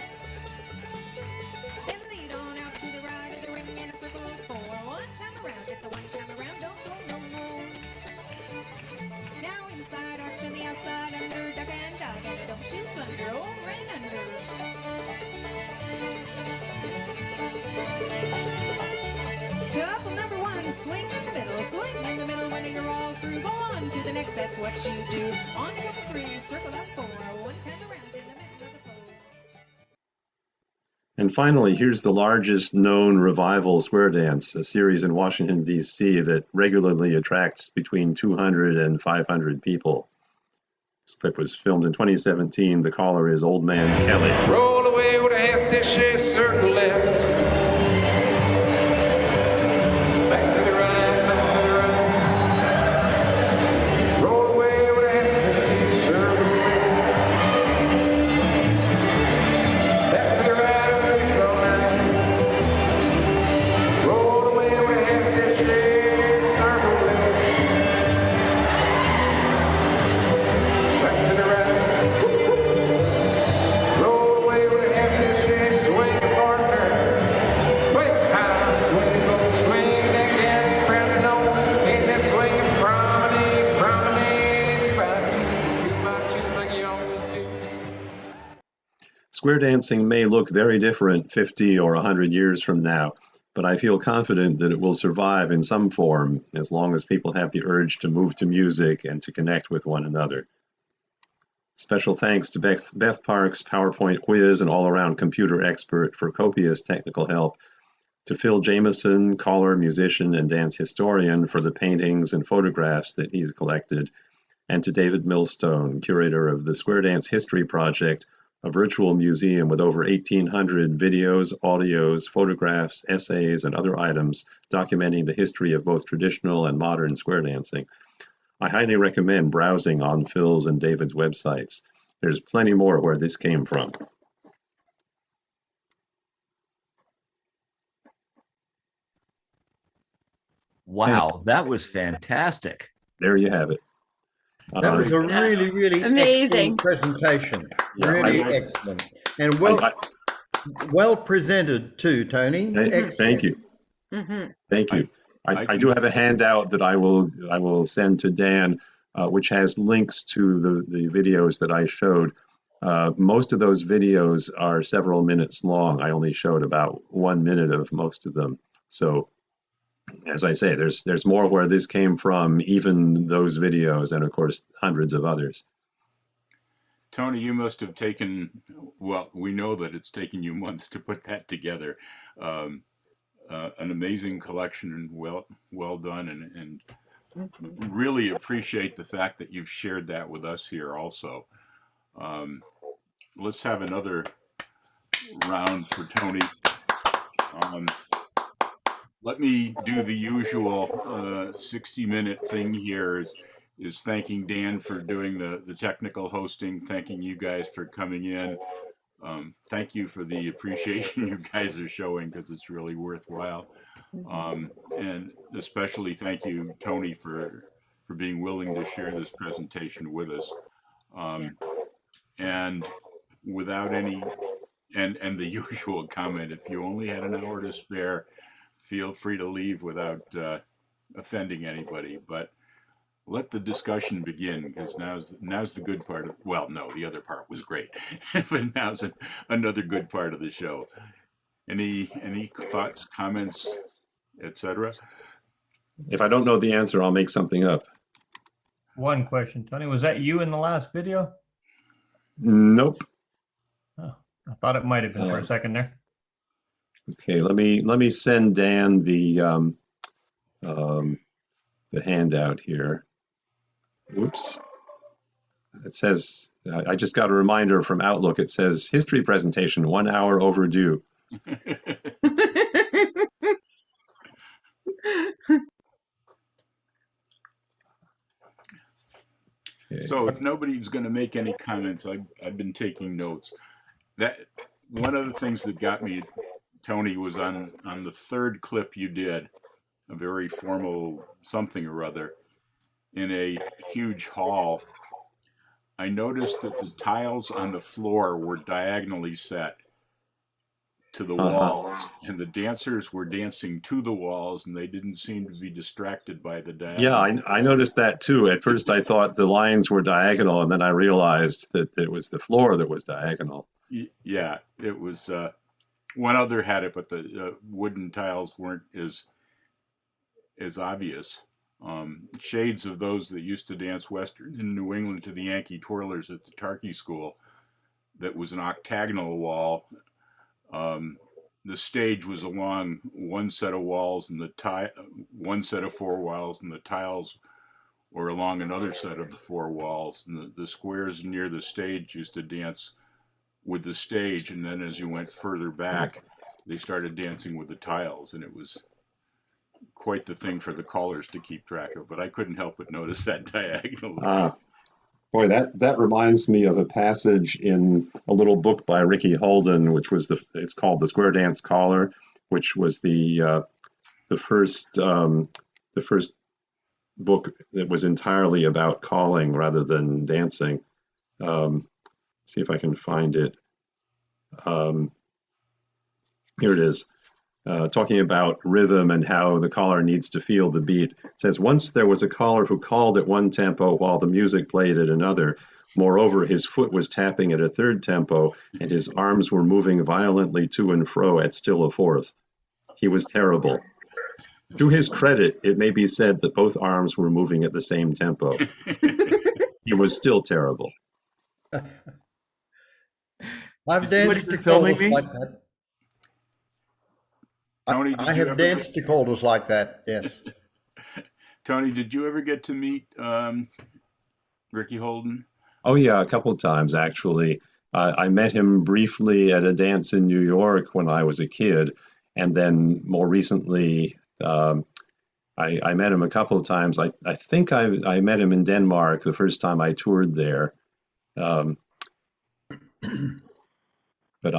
Then lead on out to the right of the ring in a circle of four. One time around, it's a one time around, don't go no more. Now inside, arch on the outside, under, duck and dog, and don't shoot thunder, over and under. Couple number one, swing in the middle when you're all through. Go on to the next, that's what you do. On to couple three, circle up four, one time around in the middle of the floor. And finally, here's the largest known revival square dance, a series in Washington, D.C. that regularly attracts between 200 and 500 people. This clip was filmed in 2017. The caller is Old Man Kelly. Roll away with a half sachet, circle left. Back to the right, back to the right. Roll away with a half sachet, circle left. Back to the right, mix all night. Roll away with a half sachet, circle left. Back to the right. Roll away with a half sachet, swing partner. Swing high, swing low, swing that gas, pounding on. Ain't that swinging promenade, 2 by 2 like you always do. Square dancing may look very different 50 or 100 years from now, but I feel confident that it will survive in some form as long as people have the urge to move to music and to connect with one another. Special thanks to Beth Parks, PowerPoint quiz and all-around computer expert for copious technical help, to Phil Jameson, caller, musician, and dance historian for the paintings and photographs that he's collected, and to David Millstone, curator of the Square Dance History Project, a virtual museum with over 1,800 videos, audios, photographs, essays, and other items documenting the history of both traditional and modern square dancing. I highly recommend browsing on Phil's and David's websites. There's plenty more where this came from. Wow, that was fantastic. There you have it. That was a really, really Amazing excellent presentation. Yeah, Really excellent. And well presented too, Tony. Excellent. Thank you. Thank you. I do have a handout that I will send to Dan, which has links to the videos that I showed. Most of those videos are several minutes long. I only showed about 1 minute of most of them. So, as I say, there's more where this came from, even those videos, and of course hundreds of others. Tony, you must have taken, well, we know that it's taken you months to put that together. An amazing collection, and well done, and really appreciate the fact that you've shared that with us here also. Let's have another round for Tony. Let me do the usual 60-minute thing here, is thanking Dan for doing the technical hosting, thanking you guys for coming in. Thank you for the appreciation you guys are showing, because it's really worthwhile. And especially thank you, Tony, for being willing to share this presentation with us. And without any, and the usual comment, if you only had an hour to spare, feel free to leave without offending anybody, but let the discussion begin, because now's the good part of, well, no, the other part was great, but now's another good part of the show. Any thoughts, comments, etc.? If I don't know the answer, I'll make something up. One question, Tony, was that you in the last video? Nope. Oh, I thought it might have been for a second there. Okay, let me send Dan the handout here. Whoops. It says I just got a reminder from Outlook. It says history presentation 1 hour overdue. So if nobody's going to make any comments, I've been taking notes. That one of the things that got me, Tony, was on the third clip you did, a very formal something or other, in a huge hall. I noticed that the tiles on the floor were diagonally set to the walls, and the dancers were dancing to the walls, and they didn't seem to be distracted by the diagonal. Yeah, I noticed that too. At first I thought the lines were diagonal, and then I realized that it was the floor that was diagonal. Yeah, it was, one other had it, but the wooden tiles weren't as obvious. Shades of those that used to dance Western in New England to the Yankee twirlers at the Tarkey School. That was an octagonal wall. The stage was along one set of walls, and one set of four walls, and the tiles were along another set of the four walls. And the squares near the stage used to dance with the stage, and then as you went further back, they started dancing with the tiles, and it was quite the thing for the callers to keep track of. But I couldn't help but notice that diagonal. Boy, that reminds me of a passage in a little book by Ricky Holden, which was it's called The Square Dance Caller, which was the first book that was entirely about calling rather than dancing. See if I can find it. Here it is. Talking about rhythm and how the caller needs to feel the beat. It says, once there was a caller who called at one tempo while the music played at another. Moreover, his foot was tapping at a third tempo, and his arms were moving violently to and fro at still a fourth. He was terrible. To his credit, it may be said that both arms were moving at the same tempo. He was still terrible. I've danced to callers like that. Tony, I have danced to callers like that, yes. Tony, did you ever get to meet Ricky Holden? Oh yeah, a couple of times actually. I met him briefly at a dance in New York when I was a kid, and then more recently, I met him a couple of times. I think I met him in Denmark the first time I toured there. But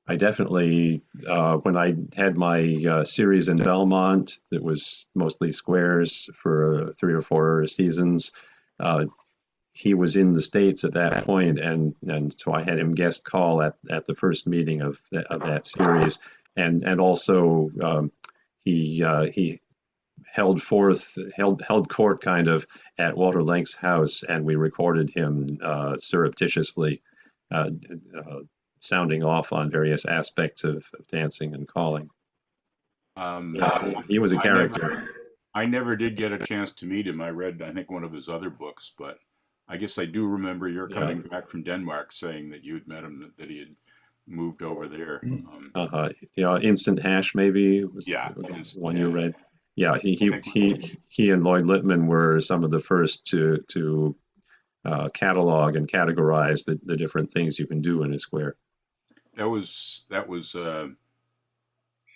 I definitely, when I had my series in Belmont that was mostly squares for 3 or 4 seasons, he was in the States at that point, and so I had him guest call at the first meeting of that series, and also he held court kind of at Walter Lenk's house, and we recorded him surreptitiously sounding off on various aspects of dancing and calling. He was a character. I never did get a chance to meet him. I read, I think, one of his other books, but I guess I do remember your coming back from Denmark saying that you'd met him, that he had moved over there. Instant Hash maybe was the one you read. Yeah, he and Lloyd Littman were some of the first to catalog and categorize the different things you can do in a square. That was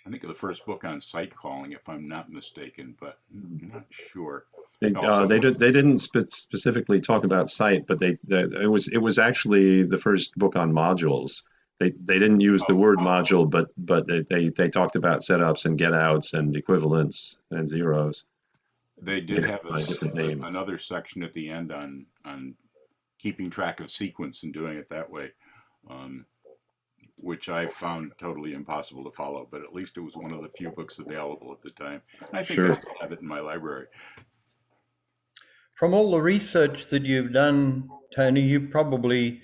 I think the first book on sight calling, if I'm not mistaken, but I'm not sure. They didn't specifically talk about sight, but it was actually the first book on modules. They didn't use the word module, but they talked about setups and get outs and equivalents and zeros. They did have another section at the end on keeping track of sequence and doing it that way, which I found totally impossible to follow, but at least it was one of the few books available at the time. I think I still have it in my library. From all the research that you've done, Tony, you probably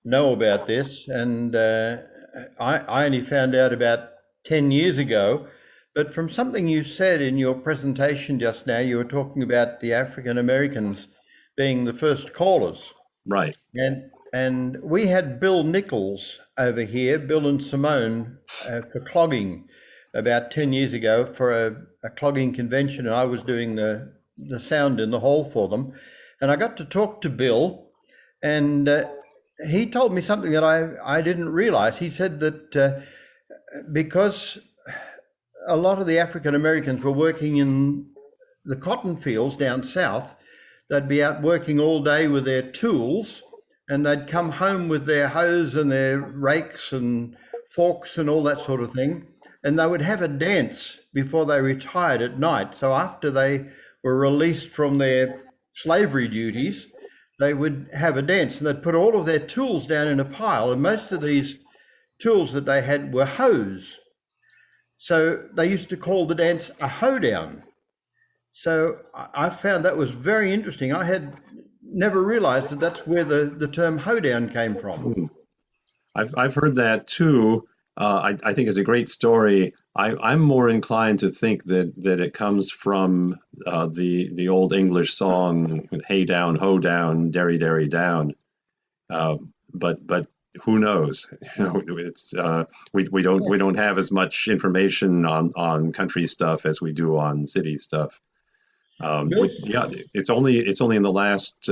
know about this, and I only found out about 10 years ago, but from something you said in your presentation just now, you were talking about the African Americans being the first callers. Right. And we had Bill Nichols over here, Bill and Simone, for clogging about 10 years ago for a clogging convention, and I was doing the sound in the hall for them. And I got to talk to Bill, And he told me something that I didn't realize. He said that because a lot of the African Americans were working in the cotton fields down south, they'd be out working all day with their tools, and they'd come home with their hoes and their rakes and forks and all that sort of thing, and they would have a dance before they retired at night. So after they were released from their slavery duties, they would have a dance, and they'd put all of their tools down in a pile, and most of these tools that they had were hoes. So they used to call the dance a hoedown. So I found that was very interesting. I had never realized that that's where the term hoedown came from. I've heard that too. I think it's a great story. I'm more inclined to think that it comes from the old English song, "Hey down, ho down, derry derry down." But who knows? It's we don't have as much information on country stuff as we do on city stuff. It's only in the last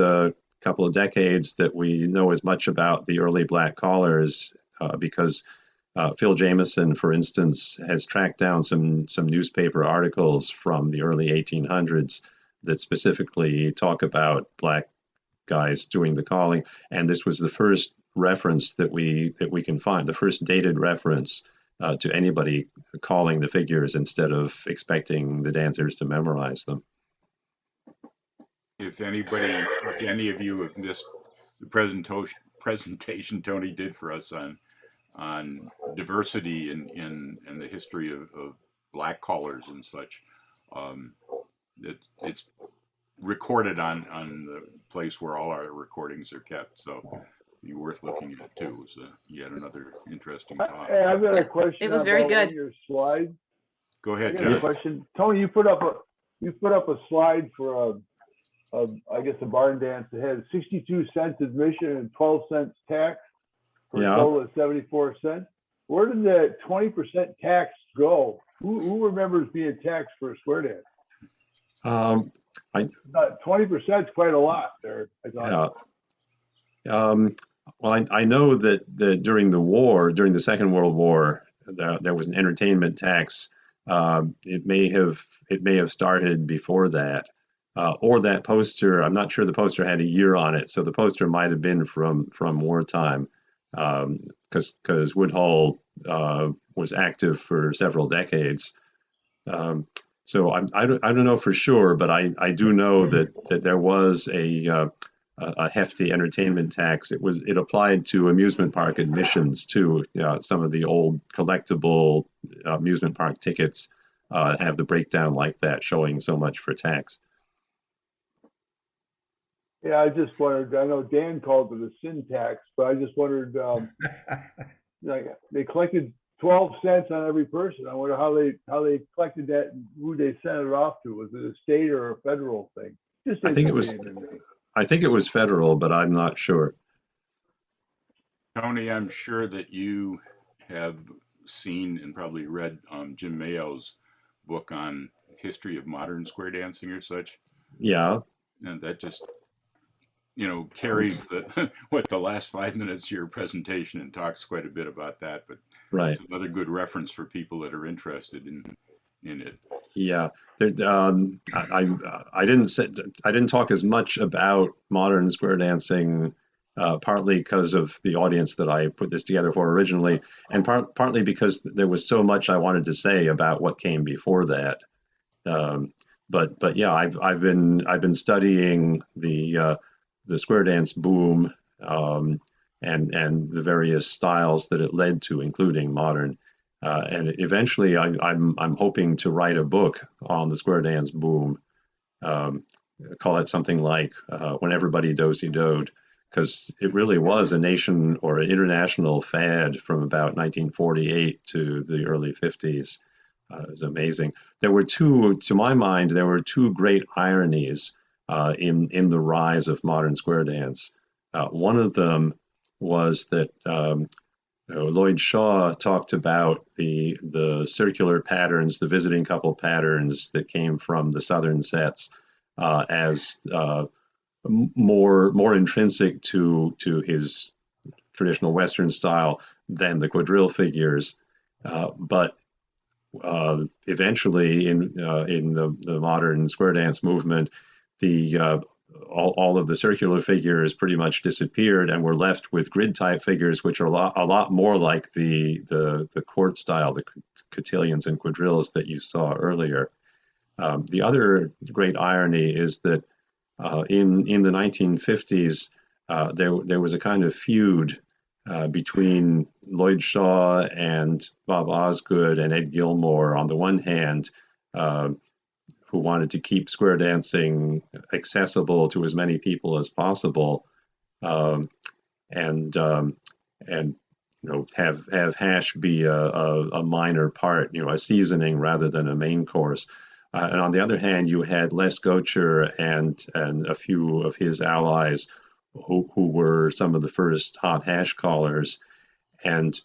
couple of decades that we know as much about the early black collars because Phil Jameson, for instance, has tracked down some newspaper articles from the early 1800s that specifically talk about black guys doing the calling, and this was the first reference that we can find, the first dated reference to anybody calling the figures instead of expecting the dancers to memorize them. If any of you have missed the presentation Tony did for us on diversity in the history of black callers and such, it's recorded on the place where all our recordings are kept, so it'd be worth looking at too. So yet another interesting talk. Hey, I've got a question. It was very good. Your slide. Go ahead, John. Question, Tony. You put up a slide for I guess a barn dance that had 62 cents admission and 12 cents tax for a total of 74 cents. Where did that 20% tax go? Who remembers being taxed for a square dance? 20% is quite a lot there. Well, I know that during the Second World War, there was an entertainment tax. It may have started before that, or that poster. I'm not sure the poster had a year on it, so the poster might have been from wartime, because Woodhull was active for several decades. So I don't know for sure, but I do know that there was a hefty entertainment tax. It applied to amusement park admissions too. Some of the old collectible amusement park tickets have the breakdown like that, showing so much for tax. Yeah, I just wondered. I know Dan called it a sin tax, but I just wondered. Like they collected 12 cents on every person. I wonder how they collected that and who they sent it off to. Was it a state or a federal thing? I think it was federal, but I'm not sure. Tony, I'm sure that you have seen and probably read Jim Mayo's book on history of modern square dancing or such. Yeah. And that just, carries the last 5 minutes of your presentation and talks quite a bit about that. But right. It's another good reference for people that are interested in it. Yeah, I didn't talk as much about modern square dancing, partly because of the audience that I put this together for originally, and partly because there was so much I wanted to say about what came before that. But yeah, I've been studying the square dance boom and the various styles that it led to, including modern. And eventually, I'm hoping to write a book on the square dance boom. Call it something like "When Everybody Do-Si-Doed," because it really was a nation or an international fad from about 1948 to the early 50s. It was amazing. To my mind, there were two great ironies in the rise of modern square dance. One of them was that. Lloyd Shaw talked about the circular patterns, the visiting couple patterns that came from the southern sets as more intrinsic to his traditional Western style than the quadrille figures, but eventually in the modern square dance movement, all of the circular figures pretty much disappeared, and we're left with grid type figures, which are a lot more like the court style, the cotillions and quadrilles that you saw earlier. The other great irony is that in the 1950s, there was a kind of feud between Lloyd Shaw and Bob Osgood and Ed Gilmore on the one hand, who wanted to keep square dancing accessible to as many people as possible, and have hash be a minor part, a seasoning rather than a main course. And on the other hand, you had Les Gocher and a few of his allies who were some of the first hot hash callers. And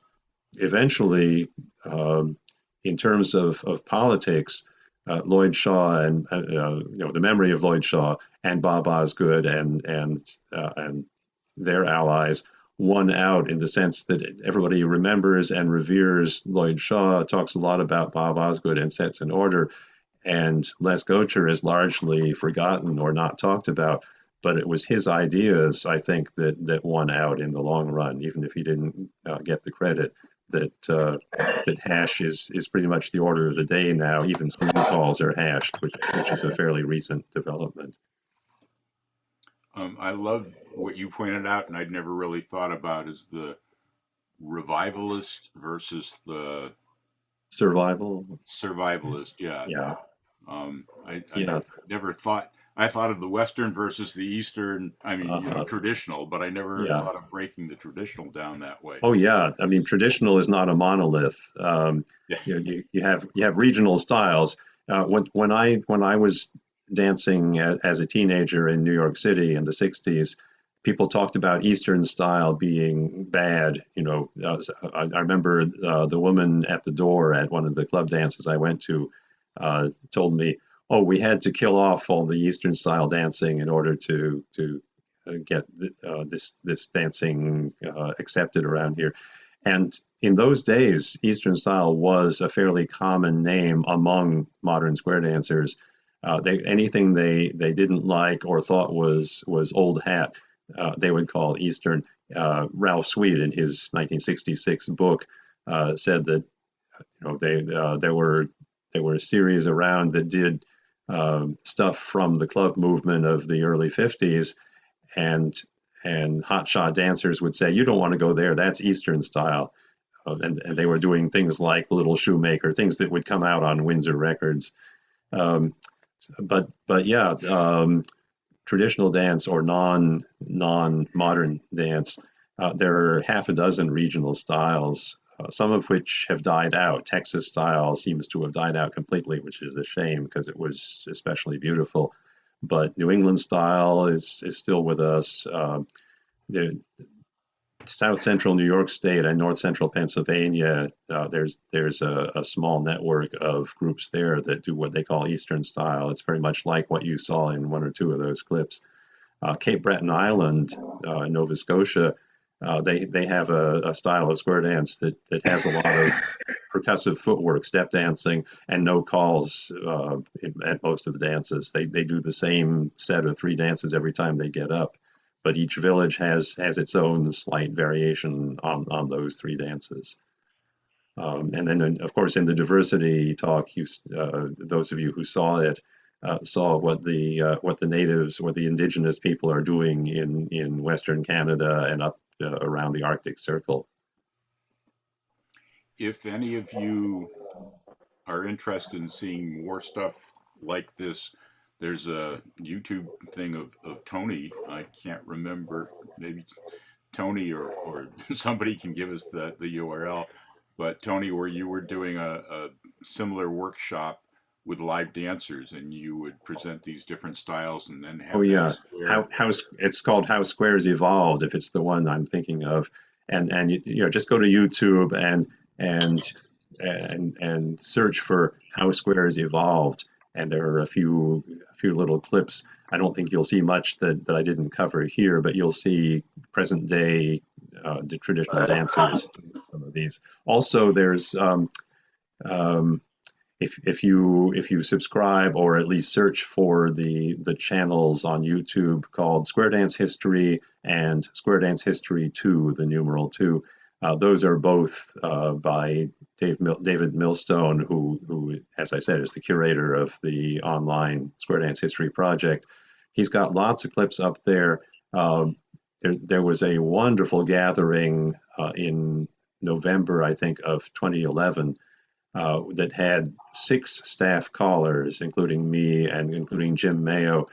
eventually, in terms of politics, Lloyd Shaw and the memory of Lloyd Shaw and Bob Osgood and their allies won out in the sense that everybody remembers and reveres Lloyd Shaw, talks a lot about Bob Osgood and sets in order, and Les Gocher is largely forgotten or not talked about. But it was his ideas, I think, that won out in the long run, even if he didn't get the credit. That hash is pretty much the order of the day now. Even swing calls are hashed, which is a fairly recent development. I love what you pointed out, and I'd never really thought about, is the revivalist versus the survivalist. Yeah. I never thought. I thought of the Western versus the Eastern. I mean, traditional, but I never thought of breaking the traditional down that way. Oh yeah, I mean, traditional is not a monolith. You have regional styles. When I was dancing as a teenager in New York City in the '60s, people talked about Eastern style being bad. I remember the woman at the door at one of the club dances I went to told me, "Oh, we had to kill off all the Eastern style dancing in order to get this dancing accepted around here." And in those days, Eastern style was a fairly common name among modern square dancers. Anything they didn't like or thought was old hat, they would call Eastern. Ralph Sweet, in his 1966 book, said that there were a series around that did stuff from the club movement of the early 50s, and hotshot dancers would say, "You don't want to go there, that's Eastern style." And they were doing things like Little Shoemaker, things that would come out on Windsor Records. But yeah, traditional dance or non-modern dance, there are half a dozen regional styles, some of which have died out. Texas style seems to have died out completely, which is a shame because it was especially beautiful. But New England style is still with us. The South Central New York State and North Central Pennsylvania, there's a small network of groups there that do what they call Eastern style. It's very much like what you saw in one or two of those clips. Cape Breton Island, Nova Scotia, they have a style of square dance that has a lot of percussive footwork, step dancing, and no calls at most of the dances. They do the same set of 3 dances every time they get up, but each village has its own slight variation on those 3 dances. And then, of course, in the diversity talk, those of you who saw it saw what the natives, what the indigenous people are doing in Western Canada and up around the Arctic Circle. If any of you are interested in seeing more stuff like this, there's a YouTube thing of Tony. I can't remember, maybe Tony or somebody can give us the URL. But Tony, where you were doing a similar workshop with live dancers, and you would present these different styles and then have how it's called How Squares Evolved, if it's the one I'm thinking of, and just go to YouTube and search for How Squares Evolved, and there are a few little clips. I don't think you'll see much that I didn't cover here, but you'll see present day traditional dancers doing some of these. Also, there's if you subscribe or at least search for the channels on YouTube called Square Dance History and Square Dance History 2, the numeral 2. Those are both by David Millstone, who, as I said, is the curator of the online Square Dance History project. He's got lots of clips up there. There was a wonderful gathering in November, I think, of 2011 that had 6 staff callers, including me and including Jim Mayo.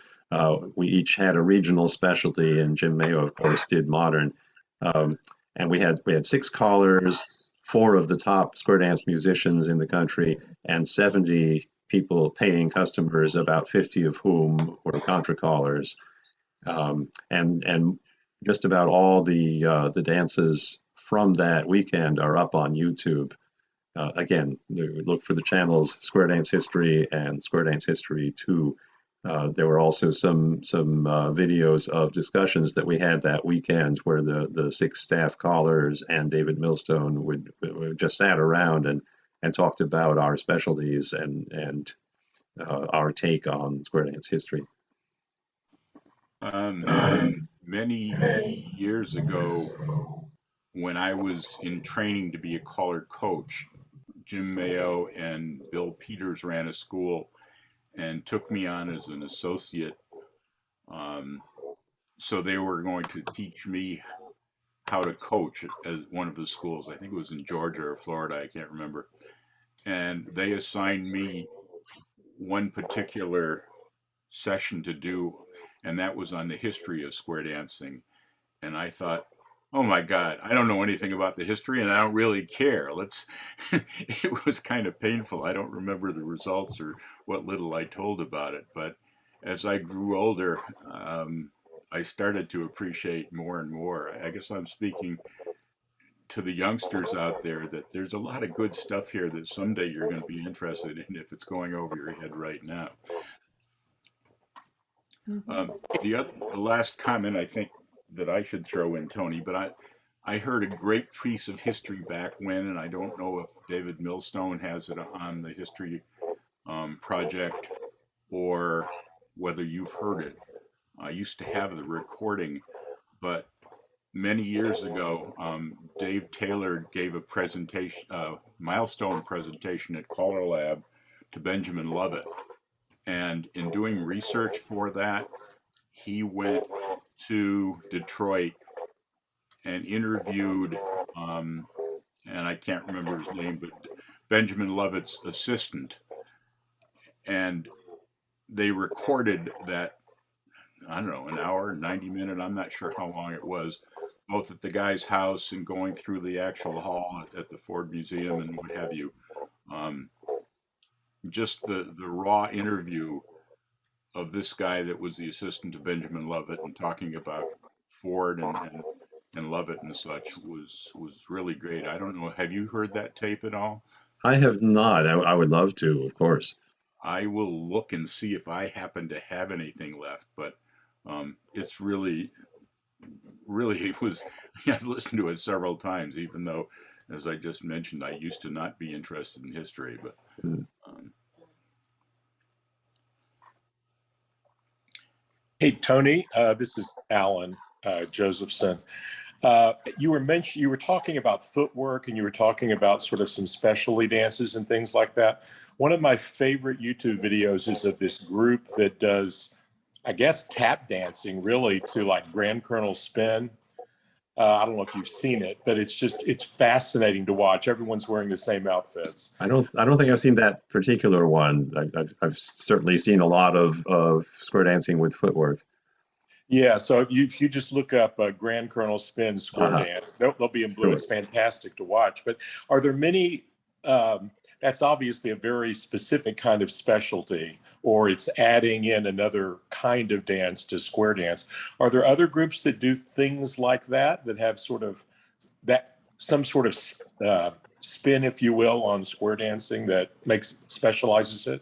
We each had a regional specialty, and Jim Mayo, of course, did modern. And we had 6 callers, 4 of the top square dance musicians in the country, and 70 people, paying customers, about 50 of whom were contra callers. And just about all the dances from that weekend are up on YouTube. Again, look for the channels Square Dance History and Square Dance History 2. There were also some videos of discussions that we had that weekend where the 6 staff callers and David Millstone would just sat around and talked about our specialties and our take on square dance history. Many years ago, when I was in training to be a caller coach, Jim Mayo and Bill Peters ran a school and took me on as an associate. So they were going to teach me how to coach at one of the schools. I think it was in Georgia or Florida, I can't remember. And they assigned me one particular session to do, and that was on the history of square dancing. And I thought, oh my God, I don't know anything about the history and I don't really care. It was kind of painful. I don't remember the results or what little I told about it. But as I grew older, I started to appreciate more and more. I guess I'm speaking to the youngsters out there that there's a lot of good stuff here that someday you're going to be interested in if it's going over your head right now. The last comment I think that I should throw in, Tony, but I heard a great piece of history back when, and I don't know if David Millstone has it on the history project or whether you've heard it. I used to have the recording, but many years ago, Dave Taylor gave a presentation, milestone presentation at Caller Lab to Benjamin Lovett. And in doing research for that, he went to Detroit and interviewed, and I can't remember his name, but Benjamin Lovett's assistant. And they recorded that, I don't know, an hour, 90 minutes, I'm not sure how long it was, both at the guy's house and going through the actual hall at the Ford Museum and what have you. Just the raw interview of this guy that was the assistant to Benjamin Lovett and talking about Ford and Lovett and such was really great. I don't know, have you heard that tape at all? I have not. I would love to, of course. I will look and see if I happen to have anything left, but it's really, it was, I've listened to it several times, even though, as I just mentioned, I used to not be interested in history, but Hey, Tony, this is Alan Josephson. You were talking about footwork and you were talking about sort of some specialty dances and things like that. One of my favorite YouTube videos is of this group that does, I guess, tap dancing really to like Grand Colonel Spin. I don't know if you've seen it, but it's fascinating to watch. Everyone's wearing the same outfits. I don't think I've seen that particular one. I've certainly seen a lot of square dancing with footwork. Yeah, so if you just look up Grand Colonel Spin square dance, they'll be in blue. Sure. It's fantastic to watch. But are there many? That's obviously a very specific kind of specialty, or it's adding in another kind of dance to square dance. Are there other groups that do things like that have sort of some sort of spin, if you will, on square dancing that specializes it?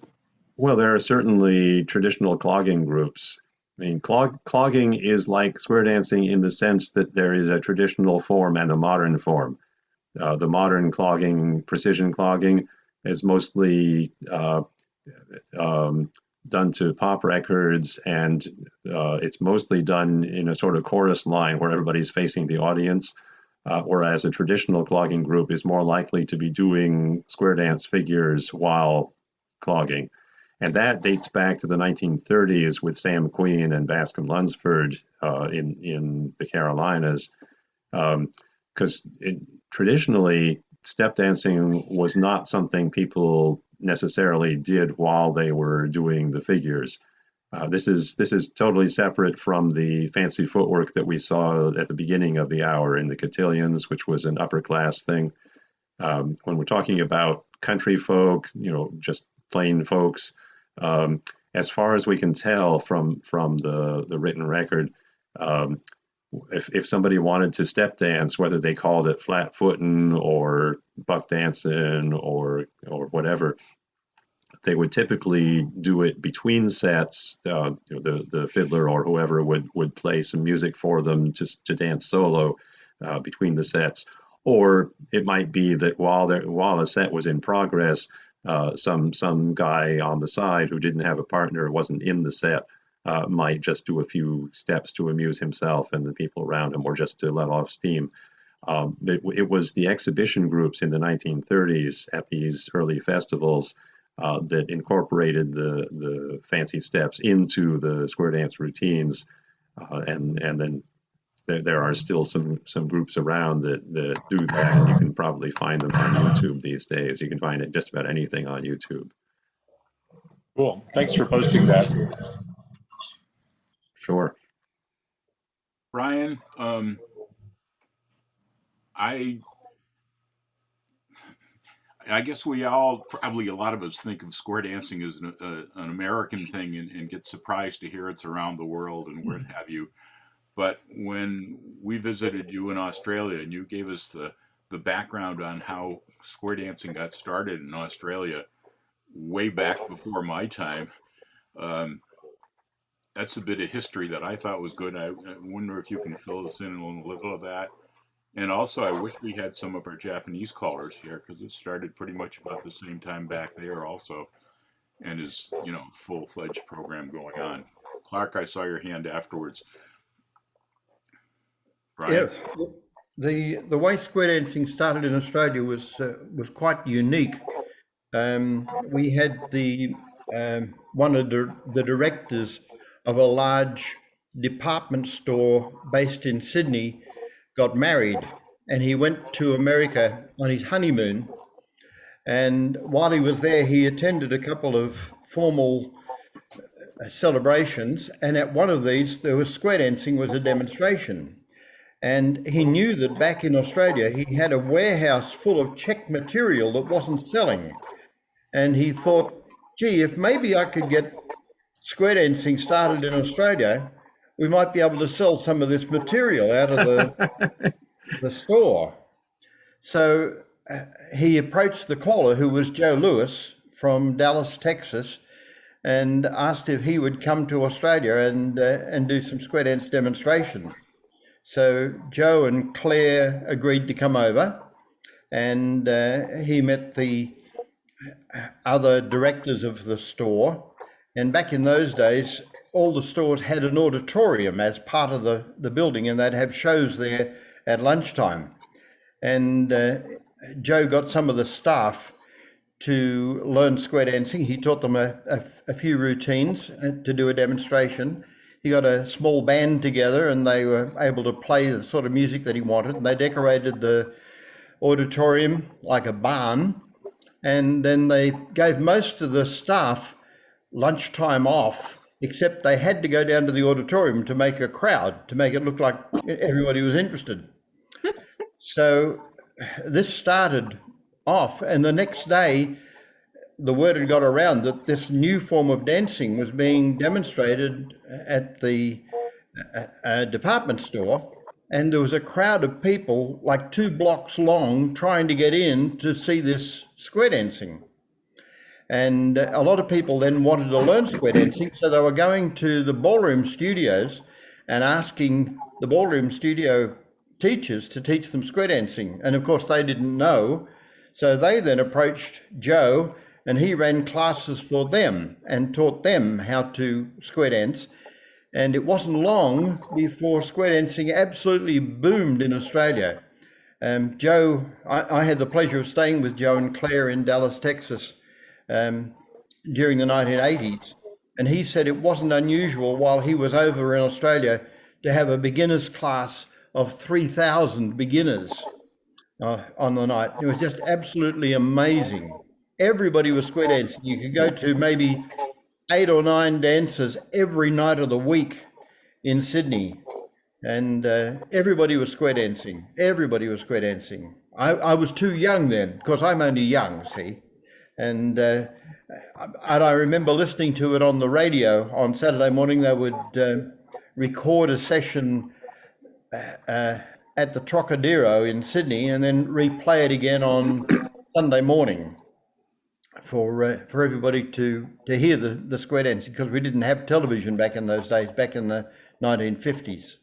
Well, there are certainly traditional clogging groups. I mean, clogging is like square dancing in the sense that there is a traditional form and a modern form. The modern clogging, precision clogging, is mostly done to pop records, and it's mostly done in a sort of chorus line where everybody's facing the audience, whereas a traditional clogging group is more likely to be doing square dance figures while clogging. And that dates back to the 1930s with Sam Queen and Bascom Lunsford in the Carolinas. Because traditionally, step dancing was not something people necessarily did while they were doing the figures. This is totally separate from the fancy footwork that we saw at the beginning of the hour in the Cotillions, which was an upper class thing. When we're talking about country folk, just plain folks, as far as we can tell from the written record, if somebody wanted to step dance, whether they called it flat footing or buck dancing or whatever, they would typically do it between sets. The fiddler or whoever would play some music for them to dance solo between the sets. Or it might be that while a set was in progress, some guy on the side who didn't have a partner, wasn't in the set, might just do a few steps to amuse himself and the people around him, or just to let off steam. It was the exhibition groups in the 1930s at these early festivals that incorporated the fancy steps into the square dance routines, and then there are still some groups around that do that. You can probably find them on YouTube these days. You can find it just about anything on YouTube. Cool. Thanks for posting that. Sure. Brian, I guess we all, probably a lot of us, think of square dancing as an American thing and get surprised to hear it's around the world and what have you. But when we visited you in Australia and you gave us the background on how square dancing got started in Australia way back before my time, that's a bit of history that I thought was good. I wonder if you can fill us in on a little of that. And also, I wish we had some of our Japanese callers here, because it started pretty much about the same time back there also, and is, full-fledged program going on. Clark, I saw your hand afterwards. Brian? Yeah, the way square dancing started in Australia was quite unique. We had one of the directors of a large department store based in Sydney got married, and he went to America on his honeymoon. And while he was there, he attended a couple of formal celebrations, and at one of these, there was square dancing was a demonstration. And he knew that back in Australia, he had a warehouse full of check material that wasn't selling. And he thought, gee, if maybe I could get square dancing started in Australia, we might be able to sell some of this material out of the store. So he approached the caller, who was Joe Lewis from Dallas, Texas, and asked if he would come to Australia and do some square dance demonstration. So Joe and Claire agreed to come over, and he met the other directors of the store. And back in those days, all the stores had an auditorium as part of the building, and they'd have shows there at lunchtime. And Joe got some of the staff to learn square dancing. He taught them a few routines to do a demonstration. He got a small band together, and they were able to play the sort of music that he wanted. And they decorated the auditorium like a barn. And then they gave most of the staff lunchtime off, except they had to go down to the auditorium to make a crowd, to make it look like everybody was interested. So this started off, and the next day, the word had got around that this new form of dancing was being demonstrated at the department store, and there was a crowd of people like 2 blocks long trying to get in to see this square dancing. And a lot of people then wanted to learn square dancing, so they were going to the ballroom studios and asking the ballroom studio teachers to teach them square dancing. And of course, they didn't know. So they then approached Joe, and he ran classes for them and taught them how to square dance. And it wasn't long before square dancing absolutely boomed in Australia. Joe, I had the pleasure of staying with Joe and Claire in Dallas, Texas, during the 1980s. And he said it wasn't unusual while he was over in Australia to have a beginner's class of 3,000 beginners on the night. It was just absolutely amazing. Everybody was square dancing. You could go to maybe 8 or 9 dances every night of the week in Sydney. And everybody was square dancing. Everybody was square dancing. I was too young then, because I'm only young, see. And I remember listening to it on the radio on Saturday morning. They would record a session at the Trocadero in Sydney and then replay it again on Sunday morning for everybody to hear the square dancing, because we didn't have television back in those days, back in the 1950s.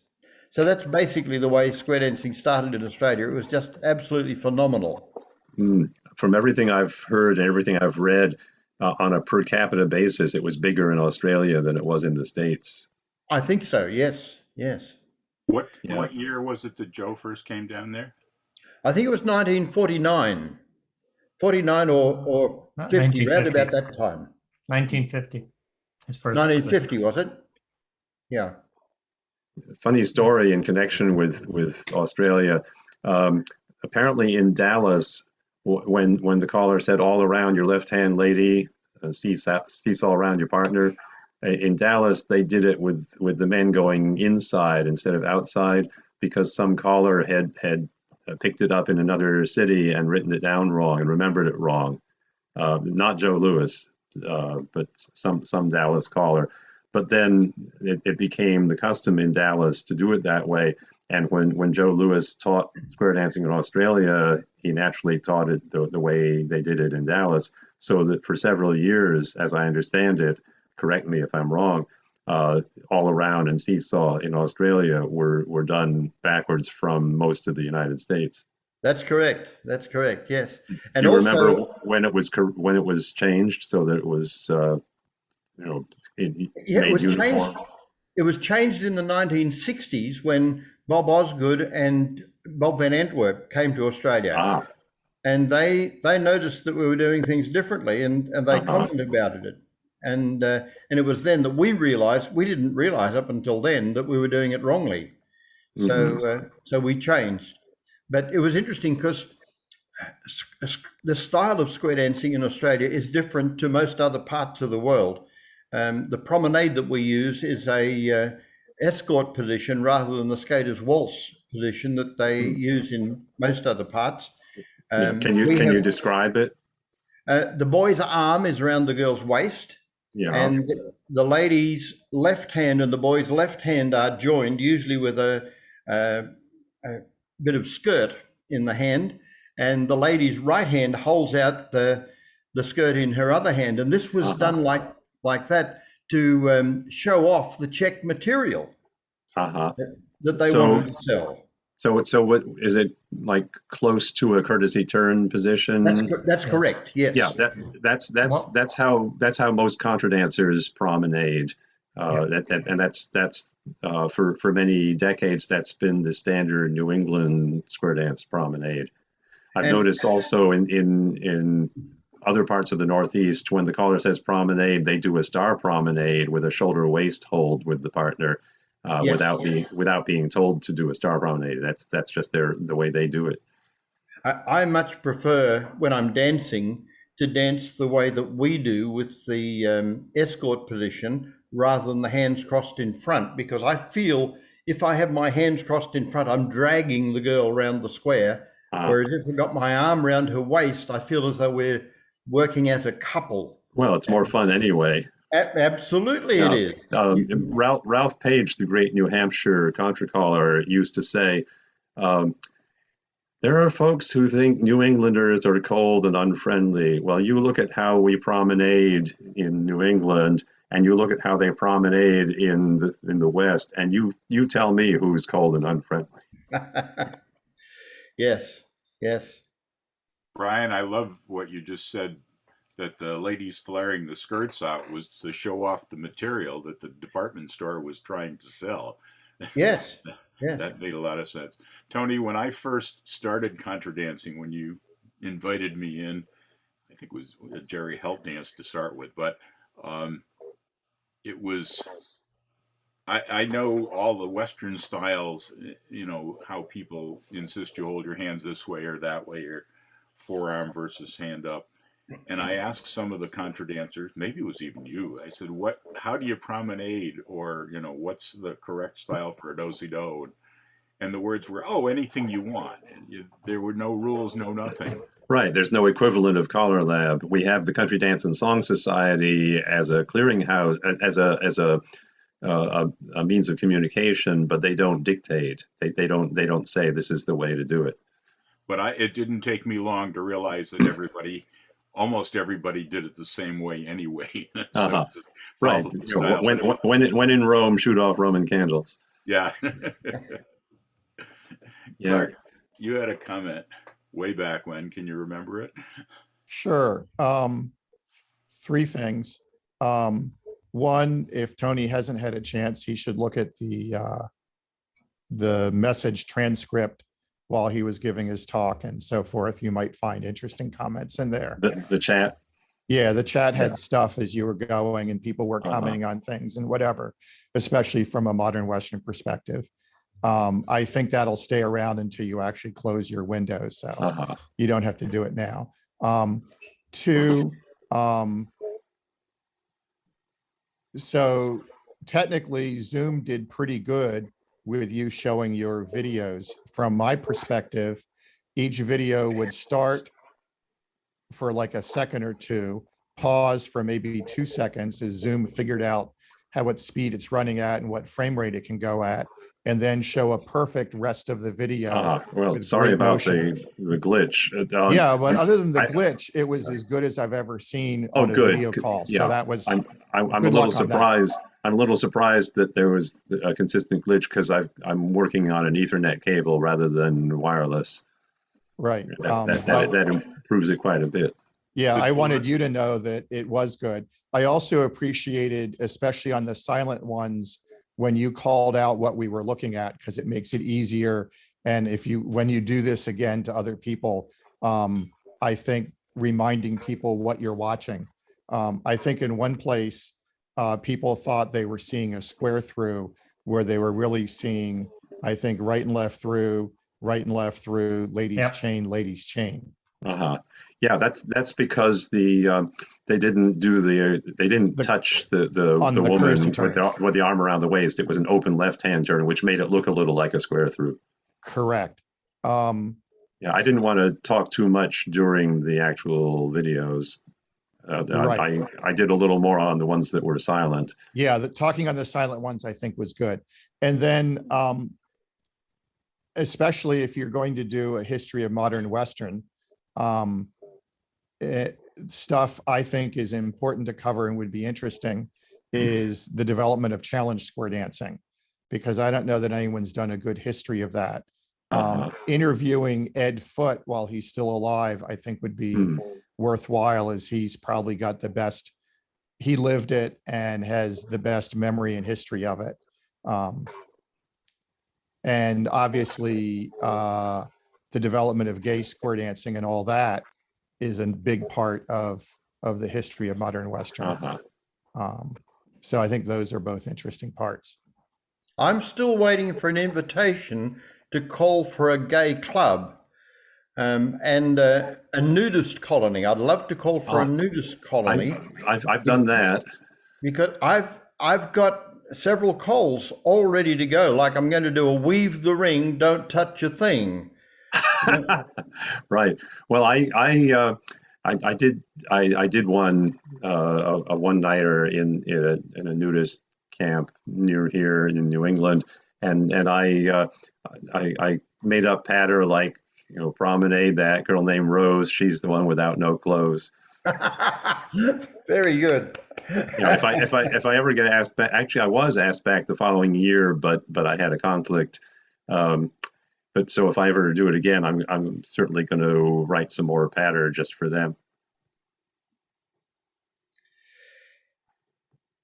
So that's basically the way square dancing started in Australia. It was just absolutely phenomenal. From everything I've heard and everything I've read, on a per capita basis, it was bigger in Australia than it was in the States. I think so, yes, yes. What year was it that Joe first came down there? I think it was 1949. 49 or 50, around about that time. 1950. His first 1950, was it? Yeah. Funny story in connection with Australia. Apparently in Dallas, when the caller said all around your left hand lady, seesaw around your partner, in Dallas they did it with the men going inside instead of outside, because some caller had picked it up in another city and written it down wrong and remembered it wrong. Not Joe Louis, but some Dallas caller. But then it became the custom in Dallas to do it that way. And when Joe Louis taught square dancing in Australia, he naturally taught it the way they did it in Dallas. So that for several years, as I understand it, correct me if I'm wrong, all around and seesaw in Australia were done backwards from most of the United States. That's correct. That's correct. Yes. And do you also, remember when it was changed so that it was it was uniform? changed. It was changed in the 1960s when Bob Osgood and Bob Van Antwerp came to Australia. And they noticed that we were doing things differently, and they commented about it. And it was then that we realized, we didn't realize up until then, that we were doing it wrongly. So we changed. But it was interesting because the style of square dancing in Australia is different to most other parts of the world. The promenade that we use is a escort position rather than the skater's waltz position that they use in most other parts. Can you describe it? The boy's arm is around the girl's waist, and the lady's left hand and the boy's left hand are joined, usually with a bit of skirt in the hand, and the lady's right hand holds out the skirt in her other hand. And this was done like that to show off the check material that they wanted to sell. So what is it, like close to a courtesy turn position? That's correct. Yes. Yeah, that's how most contra dancers promenade. That's for many decades that's been the standard New England square dance promenade. I've noticed also in other parts of the Northeast, when the caller says promenade, they do a star promenade with a shoulder waist hold with the partner. Without being told to do a star promenade. That's just the way they do it. I much prefer, when I'm dancing, to dance the way that we do with the escort position rather than the hands crossed in front, because I feel if I have my hands crossed in front, I'm dragging the girl around the square, whereas if I've got my arm around her waist, I feel as though we're working as a couple. Well, it's more fun anyway. Absolutely, it is. Ralph Page, the great New Hampshire contra caller, used to say, There are folks who think New Englanders are cold and unfriendly. Well, you look at how we promenade in New England, and you look at how they promenade in the West, and you tell me who's cold and unfriendly. Yes, yes. Brian, I love what you just said, that the ladies flaring the skirts out was to show off the material that the department store was trying to sell. Yes. Yeah. That made a lot of sense. Tony, when I first started contra dancing, when you invited me in, I think it was a Jerry Helt dance to start with, but it was, I know all the Western styles, you know, how people insist you hold your hands this way or that way, or forearm versus hand up. And I asked some of the contra dancers, maybe it was even you, I said, how do you promenade? Or, you know, what's the correct style for a do-si-do? And the words were, oh, anything you want. And there were no rules, no nothing. Right. There's no equivalent of Collar Lab. We have the Country Dance and Song Society as a clearinghouse, as a means of communication, but they don't dictate. They don't say this is the way to do it. But it didn't take me long to realize that almost everybody did it the same way anyway. So right. You know, when in Rome, shoot off Roman candles. Yeah. Yeah. Clark, you had a comment way back when. Can you remember it? Sure. Three things. One, if Tony hasn't had a chance, he should look at the message transcript while he was giving his talk and so forth. You might find interesting comments in there. The chat? Yeah, the chat had stuff as you were going and people were commenting on things and whatever, especially from a modern Western perspective. I think that'll stay around until you actually close your windows. So you don't have to do it now. Two, so technically Zoom did pretty good with you showing your videos. From my perspective, each video would start for like a second or two, pause for maybe 2 seconds as Zoom figured out what speed it's running at and what frame rate it can go at, and then show a perfect rest of the video. Well, sorry about the glitch. Yeah, but other than the glitch, it was as good as I've ever seen on a video call. So that was. I'm a little surprised. I'm a little surprised that there was a consistent glitch because I'm working on an Ethernet cable rather than wireless. Right. That improves it quite a bit. Yeah, I wanted you to know that it was good. I also appreciated, especially on the silent ones, when you called out what we were looking at, because it makes it easier. And when you do this again to other people, I think reminding people what you're watching. I think in one place, people thought they were seeing a square through where they were really seeing, I think, right and left through, ladies chain. Yeah, that's because they didn't touch the woman with the arm around the waist. It was an open left hand turn, which made it look a little like a square through. Correct. Yeah, I didn't want to talk too much during the actual videos. Right. I did a little more on the ones that were silent. Yeah, the talking on the silent ones I think was good. And then especially if you're going to do a history of modern Western, stuff I think is important to cover and would be interesting is the development of challenge square dancing, because I don't know that anyone's done a good history of that. Interviewing Ed Foote while he's still alive, I think would be worthwhile, as he's probably got the best, he lived it and has the best memory and history of it. And obviously the development of gay square dancing and all that is a big part of the history of modern Western. So I think those are both interesting parts. I'm still waiting for an invitation to call for a gay club and a nudist colony. I'd love to call for a nudist colony. I've done that. Because I've got several calls all ready to go. Like I'm going to do a weave the ring, don't touch a thing. Right. Well, I did one a one-nighter in a nudist camp near here in New England, and I made up patter like promenade, that girl named Rose, she's the one without no clothes. Very good. If I ever get asked back, actually I was asked back the following year, but I had a conflict. But so if I ever do it again, I'm certainly going to write some more patter just for them.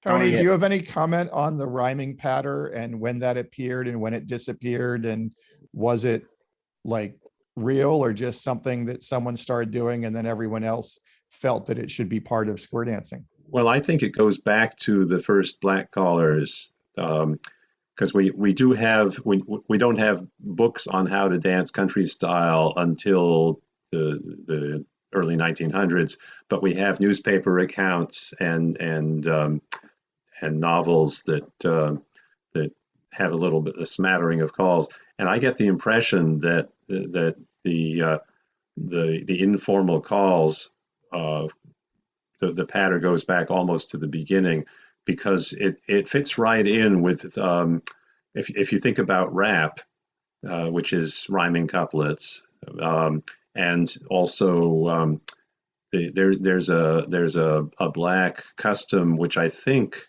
Tony, do you have any comment on the rhyming patter and when that appeared and when it disappeared? And was it like real or just something that someone started doing and then everyone else felt that it should be part of square dancing? Well, I think it goes back to the first black callers, because we don't have books on how to dance country style until the early 1900s, but we have newspaper accounts and novels that have a little bit a smattering of calls, and I get the impression that the informal calls, the patter goes back almost to the beginning, because it fits right in with if you think about rap, which is rhyming couplets, and also there's a black custom which I think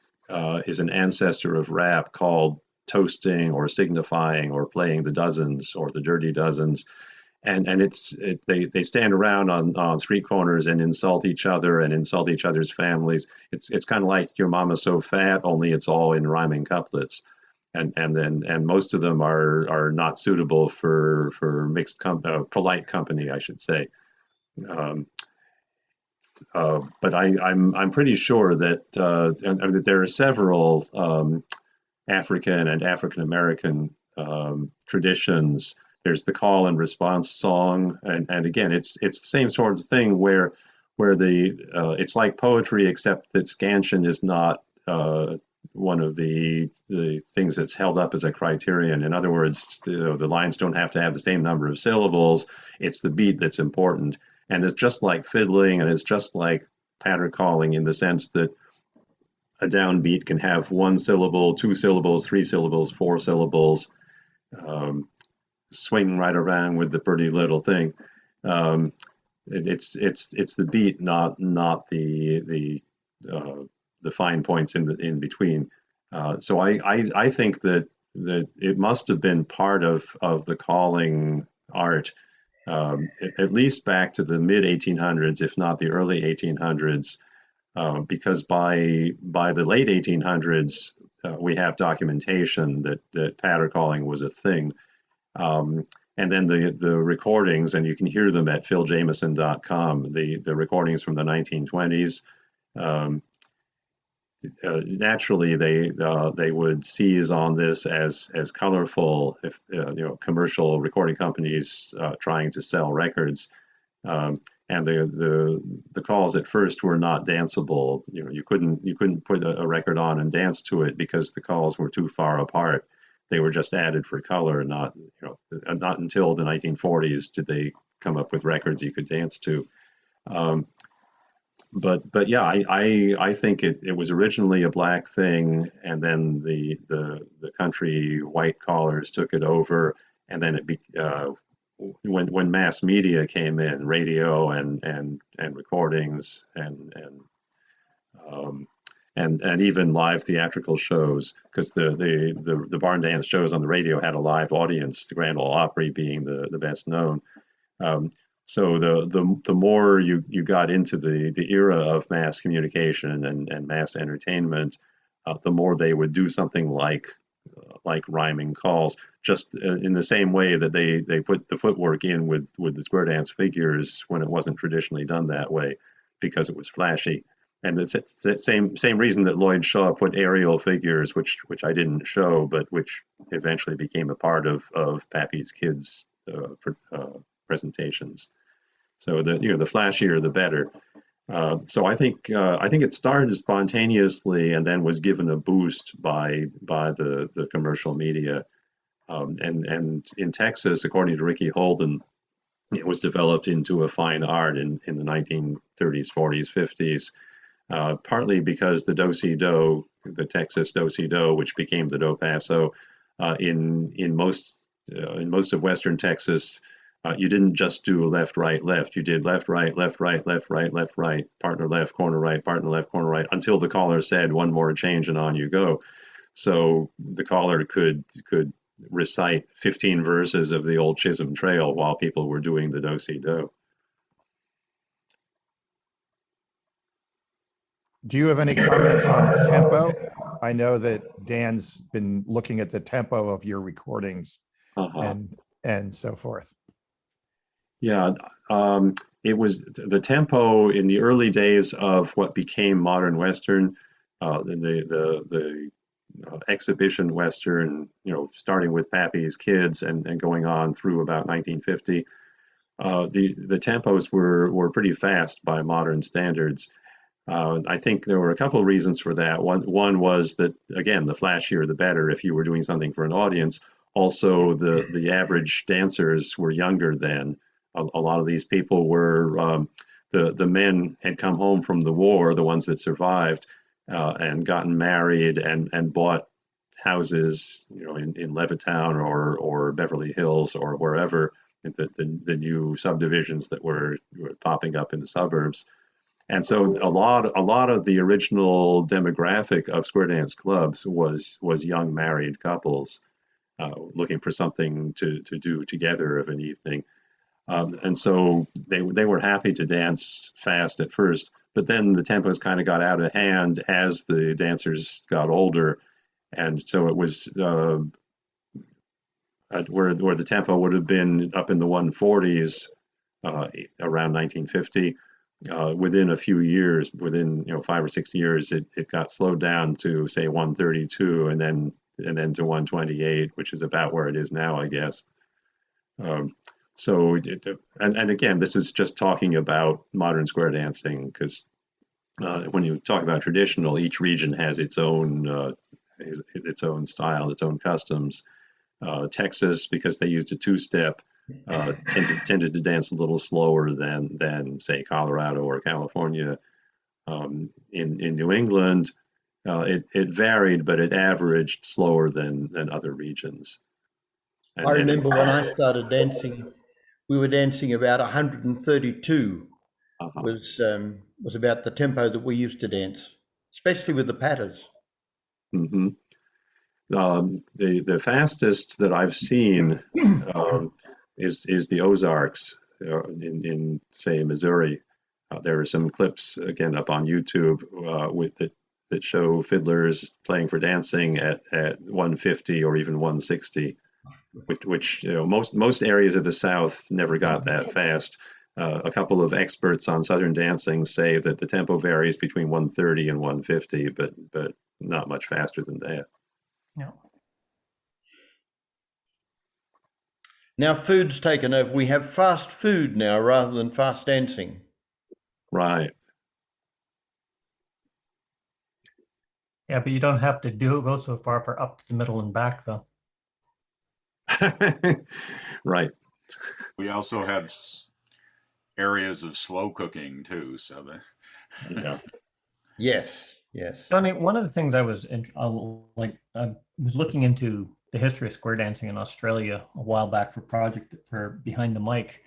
is an ancestor of rap, called toasting or signifying or playing the dozens or the dirty dozens. And they stand around on street corners and insult each other and insult each other's families. It's kind of like Your Mama's So Fat, only it's all in rhyming couplets. And most of them are not suitable for polite company, I should say. But I'm pretty sure that there are several African and African American traditions. There's the call and response song, and again, it's the same sort of thing where it's like poetry, except that scansion is not one of the things that's held up as a criterion. In other words, the lines don't have to have the same number of syllables. It's the beat that's important. And it's just like fiddling, and it's just like patter calling, in the sense that a downbeat can have 1 syllable, 2 syllables, 3 syllables, 4 syllables, swing right around with the pretty little thing. It's the beat, not the fine points in between. So I think that it must have been part of the calling art. At least back to the mid 1800s, if not the early 1800s, because by the late 1800s, we have documentation that patter calling was a thing. And then the recordings, and you can hear them at philjameson.com, the recordings from the 1920s. Naturally, they would seize on this as colorful, if commercial recording companies trying to sell records, and the calls at first were not danceable. You couldn't put a record on and dance to it because the calls were too far apart. They were just added for color, not until the 1940s did they come up with records you could dance to. But yeah, I think it was originally a black thing, and then the country white callers took it over, and then when mass media came in, radio and recordings and even live theatrical shows, because the barn dance shows on the radio had a live audience, the Grand Ole Opry being the best known. So the more you got into the era of mass communication and mass entertainment, the more they would do something like rhyming calls, just in the same way that they put the footwork in with the square dance figures when it wasn't traditionally done that way, because it was flashy. And it's the same reason that Lloyd Shaw put aerial figures, which I didn't show, but which eventually became a part of Pappy's Kids presentations. So the flashier the better. So I think it started spontaneously and then was given a boost by the commercial media. And in Texas, according to Ricky Holden, it was developed into a fine art in the 1930s, 40s, 50s, partly because the do-si-do, the Texas do-si-do, which became the do paso, in most of Western Texas, You didn't just do left, right, left. You did left, right, left, right, left, right, left, right, partner left, corner right, partner left, corner right, until the caller said one more change and on you go. So the caller could recite 15 verses of the old Chisholm Trail while people were doing the do-si-do. Do you have any comments on tempo? I know that Dan's been looking at the tempo of your recordings and so forth. Yeah, it was the tempo in the early days of what became modern Western, the exhibition Western, starting with Pappy's Kids and going on through about 1950. The tempos were pretty fast by modern standards. I think there were a couple of reasons for that. One was that, again, the flashier the better if you were doing something for an audience. Also, the average dancers were younger then. A lot of these people were, the men had come home from the war, the ones that survived, and gotten married and bought houses, in Levittown or Beverly Hills or wherever, the new subdivisions that were popping up in the suburbs. And so a lot of the original demographic of square dance clubs was young married couples looking for something to do together of an evening. And so they were happy to dance fast at first, but then the tempos kind of got out of hand as the dancers got older. And so it was where the tempo would have been up in the 140s around 1950. Within a few years, within 5 or 6 years, it got slowed down to say 132 and then to 128, which is about where it is now, I guess. So, and again, this is just talking about modern square dancing, because when you talk about traditional, each region has its own style, its own customs. Texas, because they used a two-step, tended to dance a little slower than say Colorado or California. In New England, it varied, but it averaged slower than other regions. I remember when I started dancing, we were dancing about 132 was about the tempo that we used to dance, especially with the patters. Mm-hmm. The fastest that I've seen is the Ozarks in say Missouri. There are some clips again up on YouTube that show fiddlers playing for dancing at 150 or even 160. Which most areas of the South never got that fast. A couple of experts on Southern dancing say that the tempo varies between 130 and 150, but not much faster than that. No. Now food's taken over. We have fast food now rather than fast dancing. Right. Yeah, but you don't have to go so far for up to the middle and back, though. Right. We also have areas of slow cooking too. So yeah. Yes. Johnny, one of the things I was looking into the history of square dancing in Australia a while back for Behind the Mic,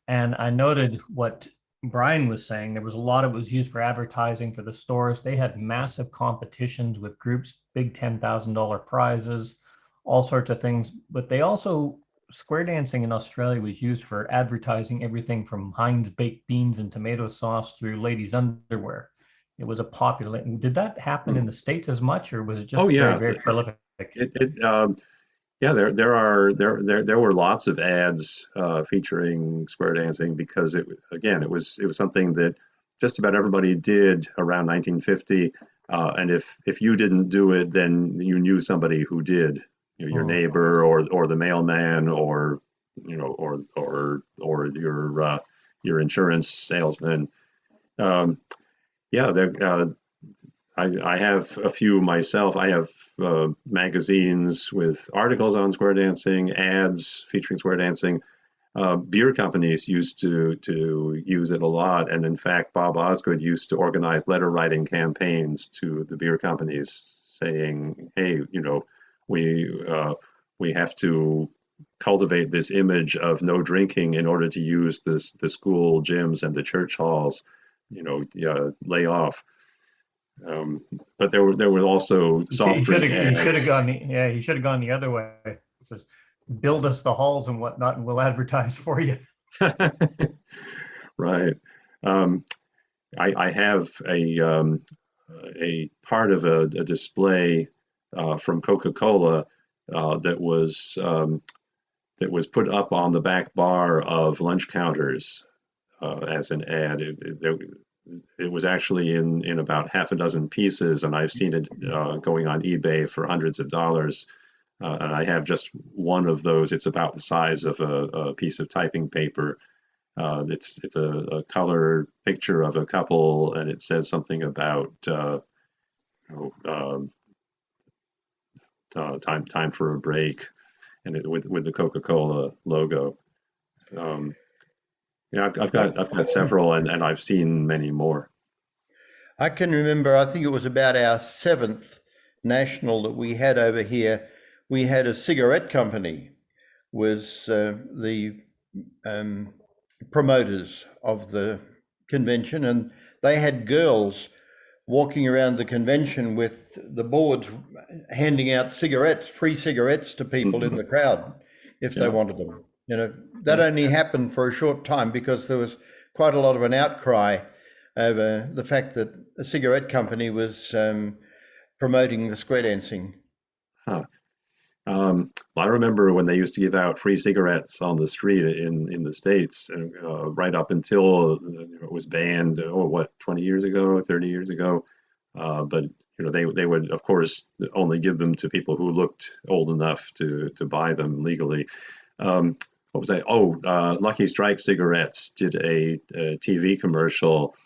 and I noted what Brian was saying. There was a lot of it was used for advertising for the stores. They had massive competitions with groups, big $10,000 prizes, all sorts of things. But they also, square dancing in Australia was used for advertising everything from Heinz baked beans and tomato sauce through ladies' underwear. It was a popular. Did that happen in the States as much, or was it just very, very prolific? Yeah, there were lots of ads featuring square dancing, because it was something that just about everybody did around 1950, and if you didn't do it, then you knew somebody who did, your neighbor or the mailman or your insurance salesman. I have a few myself. I have magazines with articles on square dancing, ads featuring square dancing. Beer companies used to use it a lot, and in fact, Bob Osgood used to organize letter writing campaigns to the beer companies saying, "Hey, we have to cultivate this image of no drinking in order to use the school gyms and the church halls, lay off. But there were also soft drink ads. He should have gone the other way. It says, build us the halls and whatnot, and we'll advertise for you. Right. I have a part of a display from Coca-Cola that was put up on the back bar of lunch counters as an ad. It was actually in about half a dozen pieces, and I've seen it going on eBay for hundreds of dollars. And I have just one of those. It's about the size of a piece of typing paper. It's a color picture of a couple, and it says something about time for a break, and with the Coca-Cola logo. I've got several, and I've seen many more. I can remember, I think it was about our 7th national that we had over here. We had a cigarette company was the promoters of the convention, and they had girls walking around the convention with the boards handing out cigarettes, free cigarettes to people in the crowd if they wanted them. That only happened for a short time because there was quite a lot of an outcry over the fact that a cigarette company was promoting the square dancing. I remember when they used to give out free cigarettes on the street in the States, right up until it was banned, 20 years ago, 30 years ago. But they would, of course, only give them to people who looked old enough to buy them legally. What was that? Lucky Strike Cigarettes did a TV commercial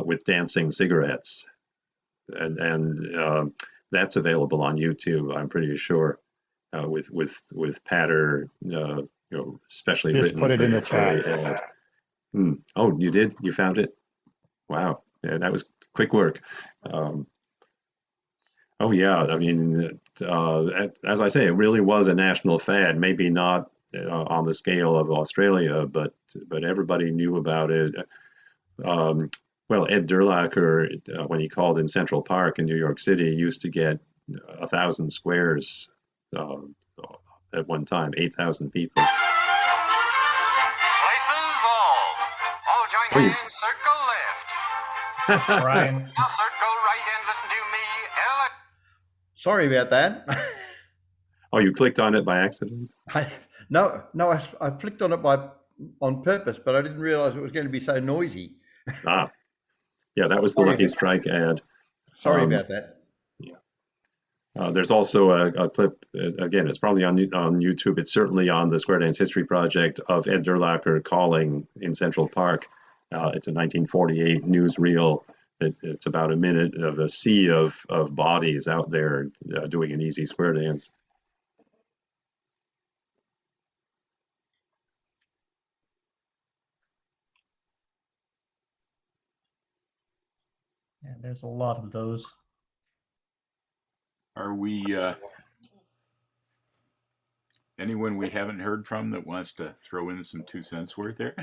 with dancing cigarettes, and that's available on YouTube, I'm pretty sure. With patter, especially Just written. put it in the chat. Oh, you did? You found it? Wow, yeah, that was quick work. Oh yeah, I mean, as I say, it really was a national fad. Maybe not on the scale of Australia, but everybody knew about it. Well, Ed Durlacher, when he called in Central Park in New York City, used to get 1,000 squares. At one time, 8,000 people. Places all join hands, circle left. Brian. Now circle right and listen to me. Sorry about that. Oh, you clicked on it by accident? No, I flicked on it on purpose, but I didn't realize it was going to be so noisy. Yeah, that was the Lucky Strike ad. Sorry about that. There's also a clip, again, it's probably on YouTube. It's certainly on the Square Dance History Project of Ed Durlacher calling in Central Park. It's a 1948 newsreel. It's about a minute of a sea of bodies out there doing an easy square dance. Yeah, there's a lot of those. Are we anyone we haven't heard from that wants to throw in some 2 cents worth there?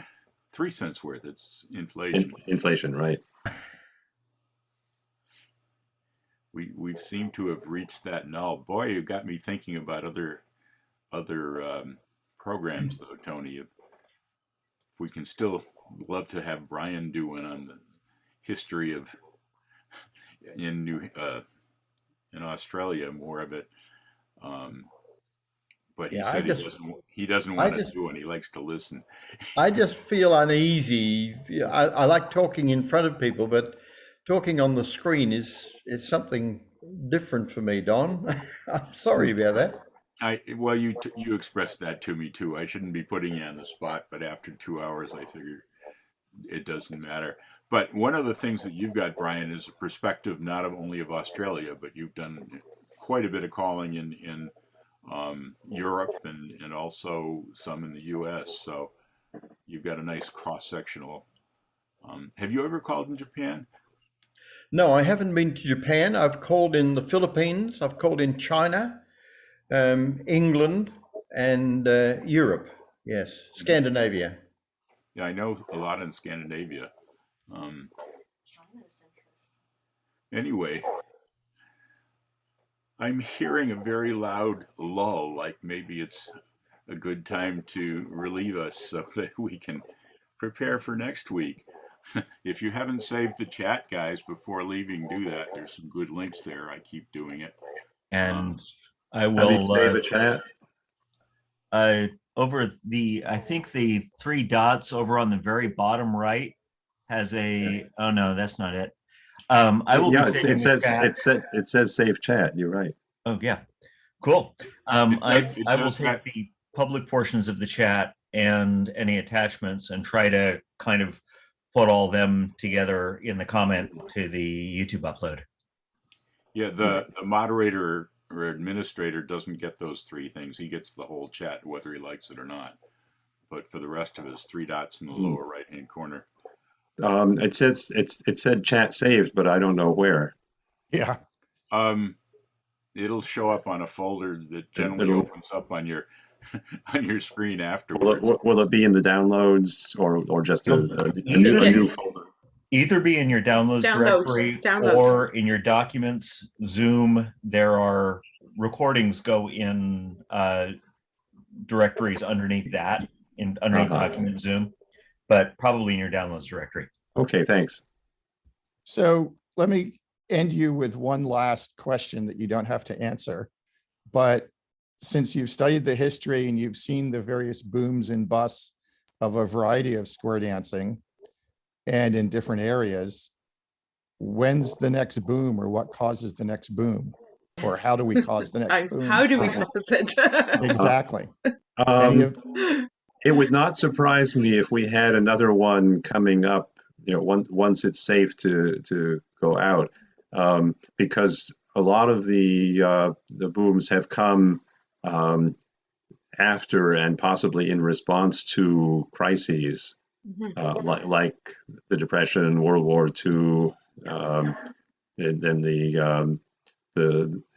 3 cents worth. It's inflation. Inflation, right? We've seemed to have reached that null. Boy, you got me thinking about other programs though, Tony. If we can still love to have Brian do one on the history of in Australia, more of it, but he said he doesn't want to do it. He likes to listen. I just feel uneasy. I like talking in front of people, but talking on the screen is something different for me, Don. I'm sorry about that. Well, you expressed that to me too. I shouldn't be putting you on the spot, but after 2 hours, I figured it doesn't matter. But one of the things that you've got, Brian, is a perspective not only of Australia, but you've done quite a bit of calling in Europe and also some in the U.S. So you've got a nice cross-sectional. Have you ever called in Japan? No, I haven't been to Japan. I've called in the Philippines. I've called in China, England, and Europe. Yes, Scandinavia. Yeah, I know a lot in Scandinavia. Anyway, I'm hearing a very loud lull, like maybe it's a good time to relieve us so that we can prepare for next week. If you haven't saved the chat, guys, before leaving, do that. There's some good links there. I keep doing it. And I How do you will save a chat? over the, I think the three dots over on the very bottom right has a, oh no, that's not it. I will Yeah, be saving the chat. it says save chat. You're right. Oh yeah, cool. I will does take that. the public portions of the chat and any attachments and try to kind of put all them together in the comment to the YouTube upload. Yeah, the moderator or administrator doesn't get those three things. He gets the whole chat, whether he likes it or not. But for the rest of us, three dots in the lower right-hand corner. It said chat saved, but I don't know where. Yeah. It'll show up on a folder that generally opens up on your on your screen afterwards. Will it be in the downloads or just a new folder? Either be in your downloads directory or in your documents. Zoom, there are recordings go in directories underneath that, underneath document Zoom, but probably in your downloads directory. Okay, thanks. So let me end you with one last question that you don't have to answer. But since you've studied the history and you've seen the various booms and busts of a variety of square dancing and in different areas, when's the next boom, or what causes the next boom? Or how do we cause the next boom? How do we cause it? Exactly. It would not surprise me if we had another one coming up, once it's safe to go out, because a lot of the booms have come after and possibly in response to crises, like the Depression, World War II, and then the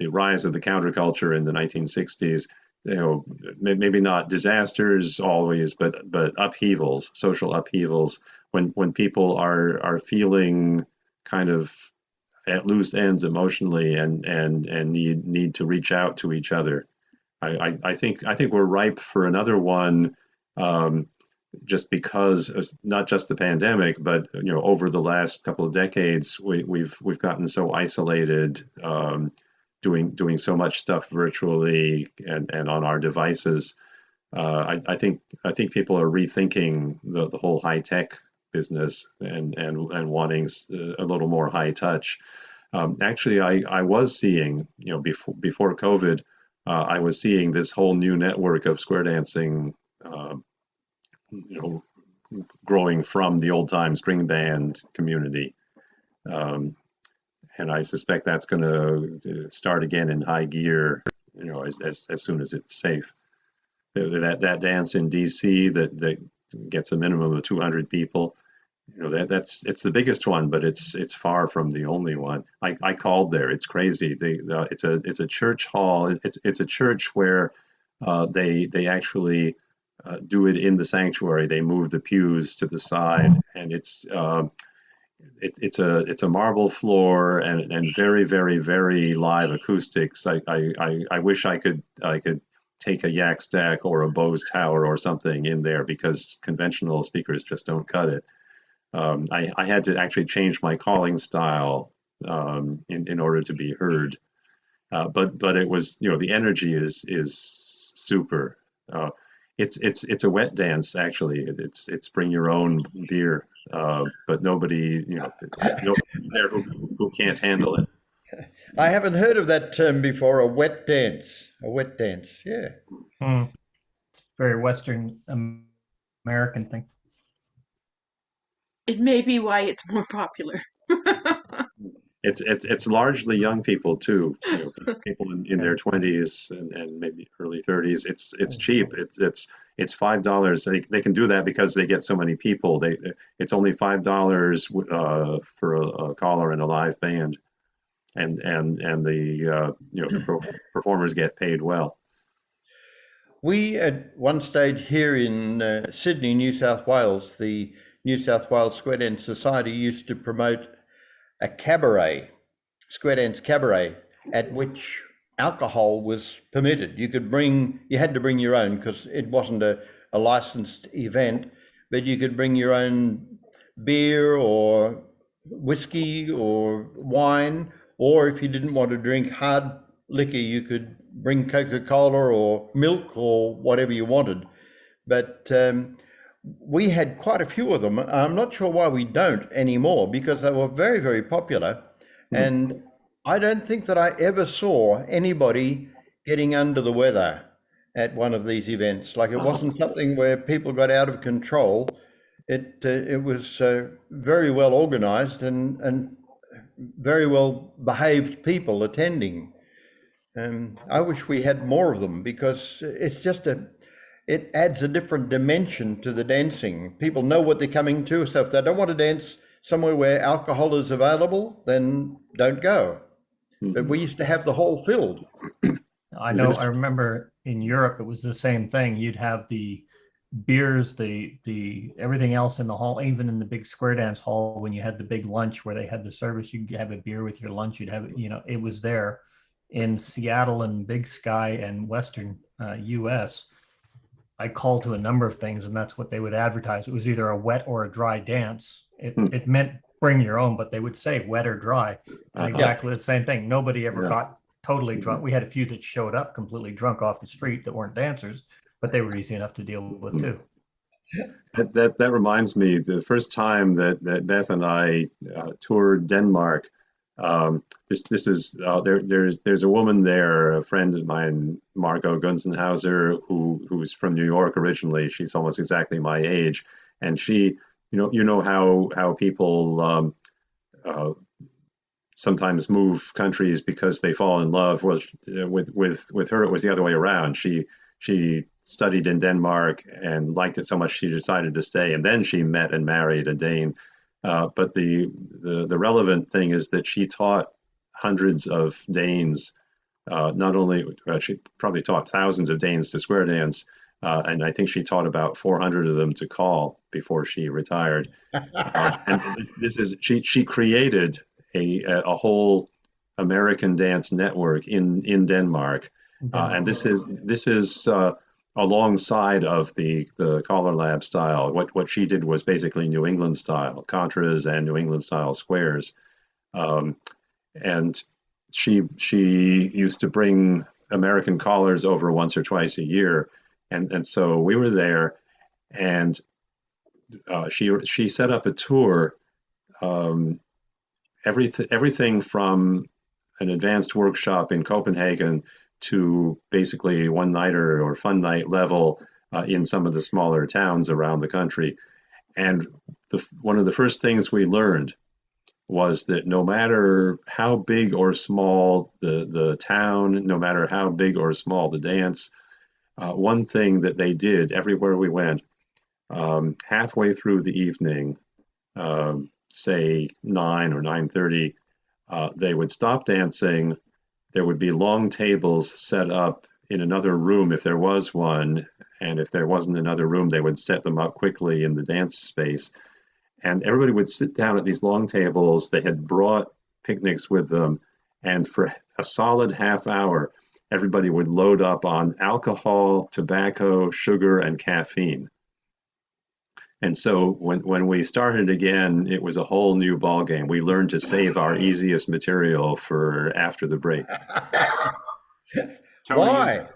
rise of the counterculture in the 1960s. Maybe not disasters always, but upheavals, social upheavals, when people are feeling kind of at loose ends emotionally and need to reach out to each other. I think we're ripe for another one, just because of not just the pandemic, but over the last couple of decades, we've gotten so isolated, doing so much stuff virtually and on our devices. I think people are rethinking the whole high tech business and wanting a little more high touch. Actually, I was seeing, before COVID, I was seeing this whole new network of square dancing, growing from the old time string band community. And I suspect that's going to start again in high gear, as soon as it's safe. That dance in DC that gets a minimum of 200 people, it's the biggest one, but it's far from the only one. I called there. It's crazy. It's a church hall. It's a church where they actually do it in the sanctuary. They move the pews to the side, and it's a marble floor and very, very, very live acoustics. I wish I could take a yak stack or a Bose tower or something in there, because conventional speakers just don't cut it. I had to actually change my calling style in order to be heard. But it was, the energy is super. It's a wet dance, actually. It's bring your own beer, but nobody there who can't handle it. I haven't heard of that term before. A wet dance. Yeah. It's a very Western American thing. It may be why it's more popular. It's largely young people too, people in their 20s and maybe early 30s. It's cheap. It's $5. They can do that because they get so many people. It's only $5 for a caller and a live band, and the performers get paid well. We at one stage here in Sydney, New South Wales, the New South Wales Square Dance Society used to promote a cabaret, square dance cabaret, at which alcohol was permitted. You had to bring your own because it wasn't a licensed event, but you could bring your own beer or whiskey or wine, or if you didn't want to drink hard liquor, you could bring Coca-Cola or milk or whatever you wanted. But we had quite a few of them. I'm not sure why we don't anymore, because they were very, very popular. And I don't think that I ever saw anybody getting under the weather at one of these events. Like, it wasn't something where people got out of control. It was very well organized and very well behaved people attending. I wish we had more of them, because it's just it adds a different dimension to the dancing. People know what they're coming to, so if they don't want to dance somewhere where alcohol is available, then don't go. But we used to have the hall filled. I know, I remember in Europe, it was the same thing. You'd have the beers, the everything else in the hall, even in the big square dance hall, when you had the big lunch where they had the service, you could have a beer with your lunch, you'd have it, it was there. In Seattle and Big Sky and Western US, I called to a number of things, and that's what they would advertise. It was either a wet or a dry dance. It meant bring your own, but they would say wet or dry. And exactly the same thing. Nobody ever got totally drunk. We had a few that showed up completely drunk off the street that weren't dancers, but they were easy enough to deal with too. That reminds me, the first time that Beth and I toured Denmark. There's a woman there, a friend of mine, Margot Gunzenhauser, who's from New York originally. She's almost exactly my age, and she, how people sometimes move countries because they fall in love. Well, with her, it was the other way around. She studied in Denmark and liked it so much she decided to stay, and then she met and married a Dane. But the relevant thing is that she taught hundreds of Danes. Not only she probably taught thousands of Danes to square dance, and I think she taught about 400 of them to call before she retired. And she created a whole American dance network in Denmark, and this is alongside of the collar lab style. What she did was basically New England style contras and New England style squares, and she used to bring American callers over once or twice a year, and so we were there, and she set up a tour, everything from an advanced workshop in Copenhagen to basically one-nighter or fun night level in some of the smaller towns around the country. And one of the first things we learned was that no matter how big or small the town, no matter how big or small the dance, one thing that they did everywhere we went, halfway through the evening, say 9 or 9:30, they would stop dancing. There would be long tables set up in another room if there was one, and if there wasn't another room, they would set them up quickly in the dance space. And everybody would sit down at these long tables. They had brought picnics with them, and for a solid half hour, everybody would load up on alcohol, tobacco, sugar, and caffeine. And so when we started again, it was a whole new ballgame. We learned to save our easiest material for after the break. Why?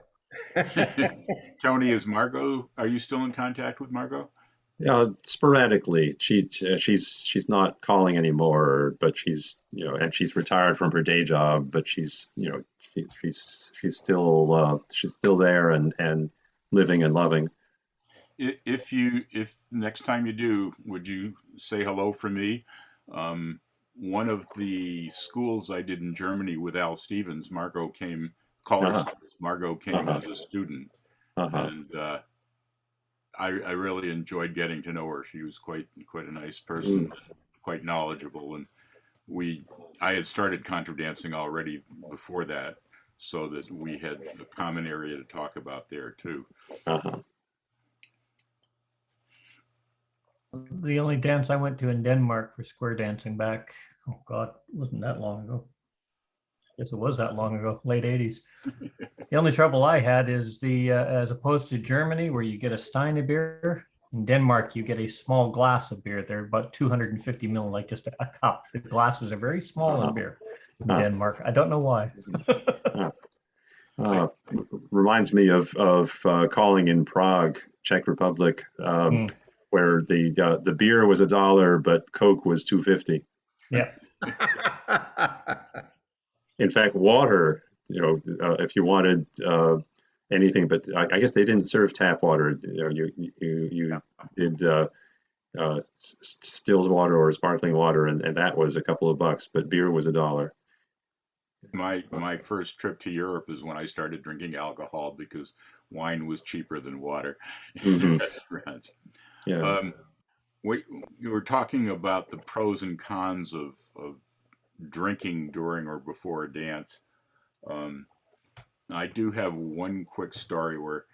Tony, is Margot? Are you still in contact with Margot? Sporadically. She's not calling anymore, but she's and she's retired from her day job. But she's still there and living and loving. If next time you do, would you say hello from me? One of the schools I did in Germany with Al Stevens, Margot came as a student, and I really enjoyed getting to know her. She was quite a nice person, quite knowledgeable, and I had started contra dancing already before that, so that we had a common area to talk about there too. The only dance I went to in Denmark for square dancing back, oh God, it wasn't that long ago. I guess it was that long ago, late 80s. The only trouble I had is as opposed to Germany, where you get a stein of beer, in Denmark, you get a small glass of beer. They're about 250 ml, like just a cup. The glasses are very small in beer in Denmark. I don't know why. Reminds me of calling in Prague, Czech Republic, where the beer was $1, but Coke was $2.50. Yeah. In fact, water, if you wanted anything, but I guess they didn't serve tap water. You did distilled water or sparkling water, and that was a couple of bucks, but beer was $1. My first trip to Europe is when I started drinking alcohol because wine was cheaper than water in restaurants. Yeah. You were talking about the pros and cons of drinking during or before a dance. I do have one quick story where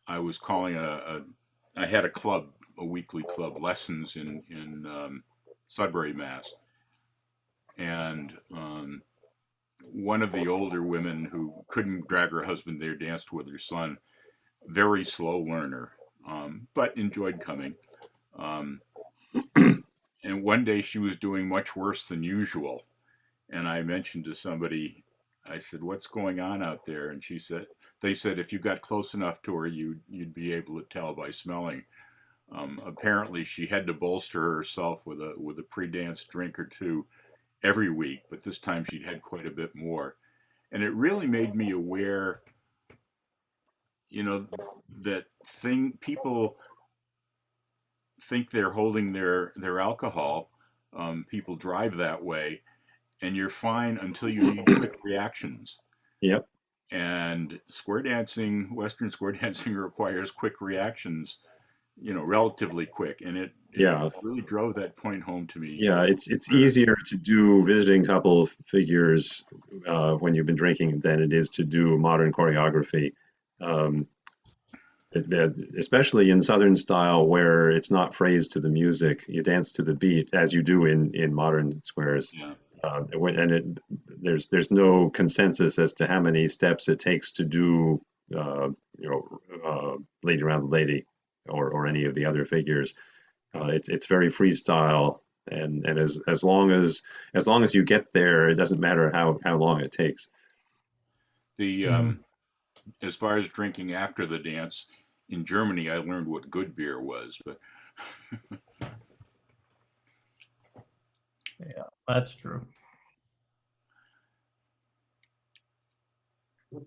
I was calling I had a club, a weekly club, lessons in Sudbury, Mass. And one of the older women who couldn't drag her husband there danced with her son, very slow learner, but enjoyed coming. And one day she was doing much worse than usual. And I mentioned to somebody, I said, "What's going on out there?" And they said, if you got close enough to her, you'd be able to tell by smelling. Apparently she had to bolster herself with a pre-dance drink or two every week, but this time she'd had quite a bit more. And it really made me aware, that people think they're holding their alcohol. People drive that way, and you're fine until you need quick reactions. Yep. And Western square dancing requires quick reactions, relatively quick. And it really drove that point home to me. Yeah, it's easier to do visiting couple figures when you've been drinking than it is to do modern choreography. Especially in Southern style, where it's not phrased to the music, you dance to the beat as you do in modern squares. Yeah. And there's no consensus as to how many steps it takes to do, lady around the lady, or any of the other figures. It's very freestyle, and as long as you get there, it doesn't matter how long it takes. As far as drinking after the dance, in Germany, I learned what good beer was, but yeah, that's true.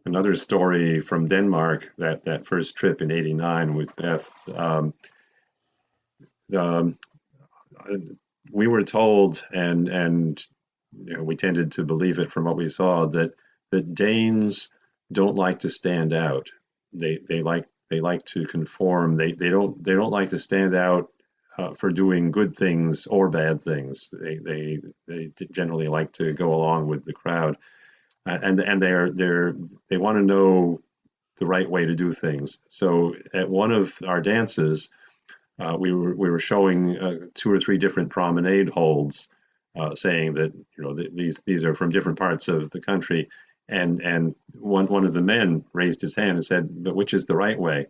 Another story from Denmark, that first trip in '89 with Beth. We were told, and we tended to believe it from what we saw, that Danes don't like to stand out. They like to conform. They don't like to stand out for doing good things or bad things. They generally like to go along with the crowd, and they want to know the right way to do things. So at one of our dances, we were showing 2 or 3 different promenade holds, saying that these are from different parts of the country. And one of the men raised his hand and said, "But which is the right way?"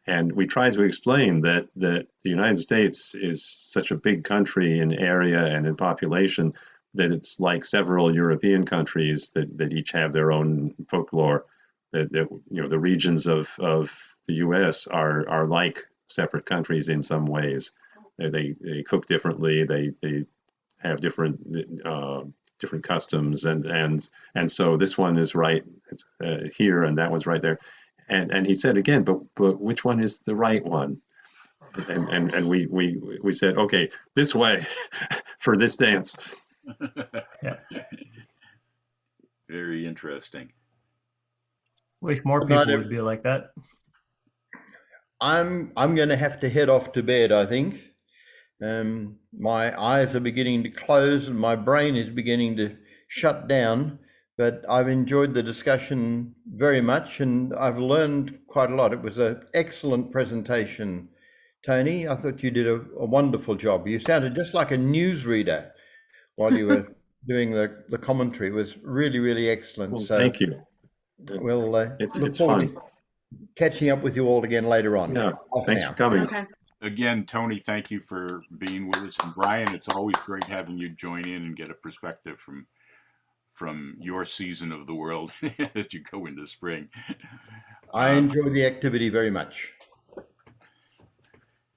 And we tried to explain that the United States is such a big country in area and in population that it's like several European countries that each have their own folklore. That the regions of the U.S. are like separate countries in some ways. They cook differently. They have different customs, and so this one is right here, and that one's right there. And he said again, but which one is the right one? And we said, okay, this way for this dance. Yeah. Very interesting. Wish more people would be like that. I'm going to have to head off to bed, I think. My eyes are beginning to close and my brain is beginning to shut down. But I've enjoyed the discussion very much, and I've learned quite a lot. It was an excellent presentation, Tony. I thought you did a wonderful job. You sounded just like a newsreader while you were doing the commentary. It was really, really excellent. Well, so thank you. We'll it's fun. Catching up with you all again later on. Yeah, thanks for coming. Okay. Again, Tony, thank you for being with us. And Brian, it's always great having you join in and get a perspective from your season of the world as you go into spring. I enjoy the activity very much.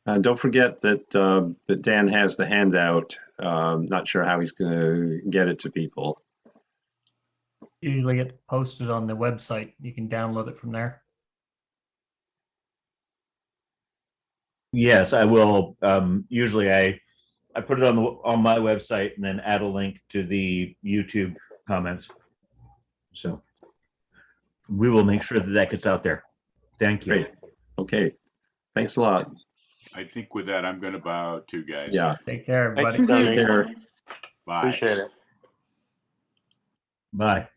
And don't forget that that Dan has the handout. Not sure how he's going to get it to people. Usually get posted on the website. You can download it from there. Yes, I will. Usually I put it on my website and then add a link to the YouTube comments. So we will make sure that that gets out there. Thank you. Great. Okay. Thanks a lot. I think with that, I'm going to bow out too, guys. Yeah. Take care, everybody. Thanks, Tony. Take care. Bye. Appreciate it. Bye.